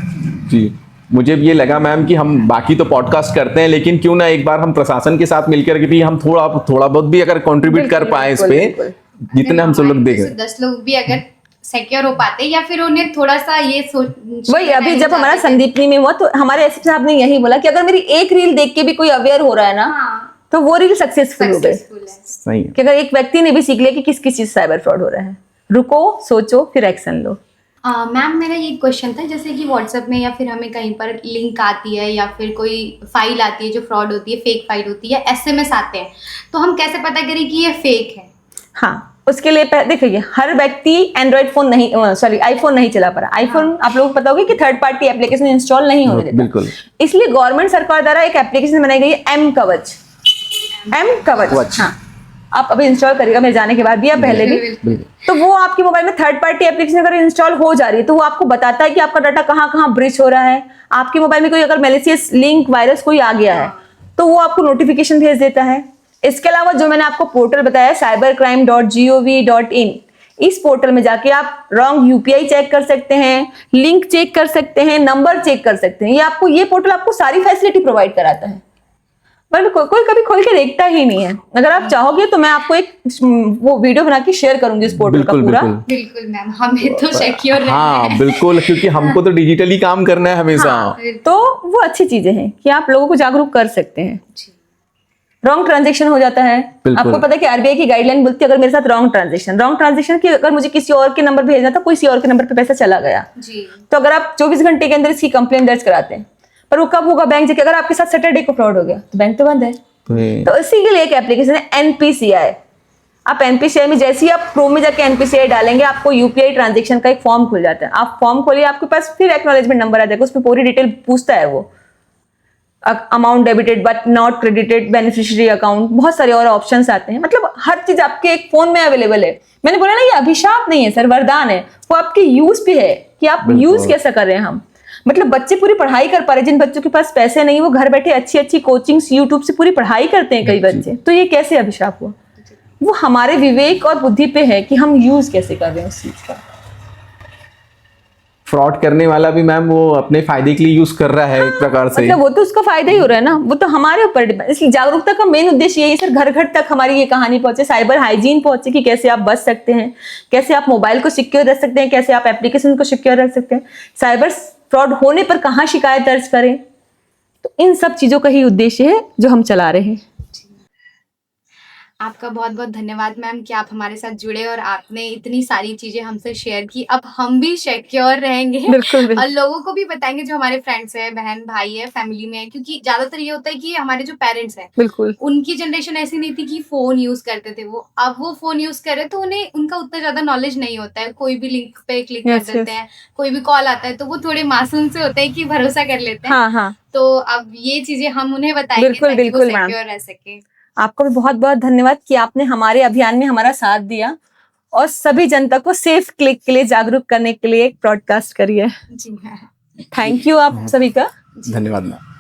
Speaker 2: जी, मुझे भी ये लगा मैम कि हम बाकी तो पॉडकास्ट करते हैं, लेकिन क्यों ना एक बार हम प्रशासन के साथ मिलकर के भी हम थोड़ा बहुत भी अगर कंट्रीब्यूट कर
Speaker 1: बिल्कुल,
Speaker 2: पाए इस
Speaker 1: बिल्कुल,
Speaker 2: पे,
Speaker 1: बिल्कुल।
Speaker 2: जितने हम सब लोग देख रहे हैं।
Speaker 3: 10 लोग भी अगर सिक्योर हो पाते या फिर उन्हें थोड़ा सा ये सोच
Speaker 1: वही अभी जब हमारा संदीपनी में हुआ तो हमारे एसपी साहब ने यही बोला कि अगर मेरी एक रील देख के भी कोई अवेयर हो रहा है ना,
Speaker 3: हाँ,
Speaker 1: तो वो रील सक्सेसफुल हो गई।
Speaker 3: सक्सेसफुल है।
Speaker 2: सही है।
Speaker 1: कि अगर एक व्यक्ति ने भी सीख लिया कि किस किस चीज साइबर फ्रॉड हो रहा है, रुको, सोचो, फिर एक्शन लो।
Speaker 3: मैम मेरा ये क्वेश्चन था, जैसे कि व्हाट्सएप में या फिर हमें कहीं पर लिंक आती है या फिर कोई फाइल आती है जो फ्रॉड होती है, फेक फाइल होती है, एसएमएस आते हैं, तो हम कैसे पता करें कि ये फेक है?
Speaker 1: हाँ, उसके लिए देखिए, हर व्यक्ति एंड्रॉइड फोन नहीं, सॉरी आईफोन नहीं चला पा रहा। आईफोन आप लोगों को पता होगा कि थर्ड पार्टी एप्लीकेशन इंस्टॉल नहीं होने देता।
Speaker 2: बिल्कुल।
Speaker 1: इसलिए गवर्नमेंट सरकार द्वारा एक एप्लीकेशन बनाई गई है, एम कवच। हाँ, आप अभी इंस्टॉल करिएगा मेरे जाने के बाद भी या पहले भी।
Speaker 2: बिल्कुल।
Speaker 1: तो वो आपके मोबाइल में थर्ड पार्टी एप्लीकेशन अगर इंस्टॉल हो जा रही है तो वो आपको बताता है कि आपका डाटा कहाँ कहाँ ब्रीच हो रहा है। आपके मोबाइल में कोई अगर मैलिशियस लिंक, वायरस कोई आ गया है तो वो आपको नोटिफिकेशन भेज देता है। इसके अलावा जो मैंने आपको पोर्टल बताया cybercrime.gov.in, इस पोर्टल में जाके आप रॉन्ग यूपीआई चेक कर सकते हैं, लिंक चेक कर सकते हैं, नंबर चेक कर सकते हैं। ये पोर्टल आपको सारी फैसिलिटी प्रोवाइड कराता है, पर कोई कभी खोल के देखता ही नहीं है। अगर आप चाहोगे तो मैं आपको एक वो वीडियो बना के शेयर करूंगी इस पोर्टल का
Speaker 2: बिल्कुल
Speaker 1: पूरा।
Speaker 2: बिल्कुल।
Speaker 3: बिल्कुल मैम, हमें तो सिक्योर रहना
Speaker 2: हाँ
Speaker 3: है।
Speaker 2: बिल्कुल, क्योंकि हमको तो डिजिटली काम करना है हमेशा।
Speaker 1: तो वो अच्छी चीजें हैं कि आप लोगों को जागरूक कर सकते हैं। रॉन्ग ट्रांजैक्शन हो जाता है,
Speaker 2: बिल्कुल।
Speaker 1: आपको पता है कि आरबीआई की गाइडलाइन बोलती है अगर मेरे साथ रॉन्ग ट्रांजैक्शन की अगर मुझे किसी और के नंबर भेजना था, किसी और के नंबर पे पैसा चला गया,
Speaker 3: जी,
Speaker 1: तो अगर आप 24 घंटे के अंदर इसकी कंप्लेन दर्ज कराते हैं, पर वो कब होगा? बैंक जाके। अगर आपके साथ सैटरडे को फ्रॉड हो गया तो बैंक तो बंद है। तो इसी के लिए एक एप्लीकेशन है एनपीसीआई। आप एनपीसीआई में जैसे ही आप क्रोम में जाके एनपीसीआई डालेंगे, आपको यूपीआई ट्रांजैक्शन का एक फॉर्म खुल जाता है। आप फॉर्म खोलिए, आपके पास फिर एक्नॉलेजमेंट नंबर आ जाएगा, उसमें पूरी डिटेल पूछता है वो, amount debited but not credited, beneficiary account, बहुत सारे और ऑप्शंस आते हैं। मतलब हर चीज आपके एक फोन में अवेलेबल है। मैंने बोला ना, ये अभिशाप नहीं है सर, वरदान है। वो आपके यूज पे है कि आप यूज कैसा कर रहे हैं। हम मतलब बच्चे पूरी पढ़ाई कर पा रहे, जिन बच्चों के पास पैसे नहीं, वो घर बैठे अच्छी अच्छी कोचिंग्स यूट्यूब से पूरी पढ़ाई करते हैं कई बच्चे। तो ये कैसे अभिशाप हुआ? वो हमारे विवेक और बुद्धि पे है कि हम यूज कैसे कर रहे हैं उस चीज का।
Speaker 2: फ्रॉड करने वाला भी मैम वो अपने फायदे के लिए यूज कर रहा है एक प्रकार से।
Speaker 1: मतलब वो तो उसका फायदा ही हो रहा है ना, वो तो हमारे ऊपर डिपेंड। इसलिए जागरूकता का मेन उद्देश्य यही है सर, घर घर तक हमारी ये कहानी पहुंचे, साइबर हाइजीन पहुंचे कि कैसे आप बच सकते हैं, कैसे आप मोबाइल को सिक्योर रख सकते हैं, कैसे आप एप्लीकेशन को सिक्योर रख सकते हैं, साइबर फ्रॉड होने पर कहाँ शिकायत दर्ज करें। तो इन सब चीजों का ही उद्देश्य है जो हम चला रहे हैं।
Speaker 3: आपका बहुत बहुत धन्यवाद मैम कि आप हमारे साथ जुड़े और आपने इतनी सारी चीजें हमसे शेयर की। अब हम भी सिक्योर रहेंगे
Speaker 1: बिल्कुल, बिल्कुल।
Speaker 3: और लोगों को भी बताएंगे जो हमारे फ्रेंड्स हैं, बहन भाई है, फैमिली में है, क्योंकि ज्यादातर ये होता है कि हमारे जो पेरेंट्स हैं,
Speaker 1: बिल्कुल
Speaker 3: उनकी जनरेशन ऐसी नहीं थी कि फोन यूज करते थे। वो अब वो फोन यूज कर रहे, तो उन्हें उनका उतना ज्यादा नॉलेज नहीं होता है। कोई भी लिंक पे क्लिक कर
Speaker 1: Yes,
Speaker 3: देते
Speaker 1: yes.
Speaker 3: हैं, कोई भी कॉल आता है तो वो थोड़े मासूम से होते हैं कि भरोसा कर लेते हैं।
Speaker 1: हाँ हाँ,
Speaker 3: तो अब ये चीजें हम उन्हें बताएंगे
Speaker 1: बिल्कुल,
Speaker 3: ताकि वो
Speaker 1: बिल्कुल, मैम।
Speaker 3: सिक्योर रह सके।
Speaker 1: आपको भी बहुत बहुत धन्यवाद कि आपने हमारे अभियान में हमारा साथ दिया और सभी जनता को सेफ क्लिक के लिए जागरूक करने के लिए एक ब्रॉडकास्ट करी है।
Speaker 3: जी मैम,
Speaker 1: थैंक यू आप सभी का।
Speaker 2: धन्यवाद मैम।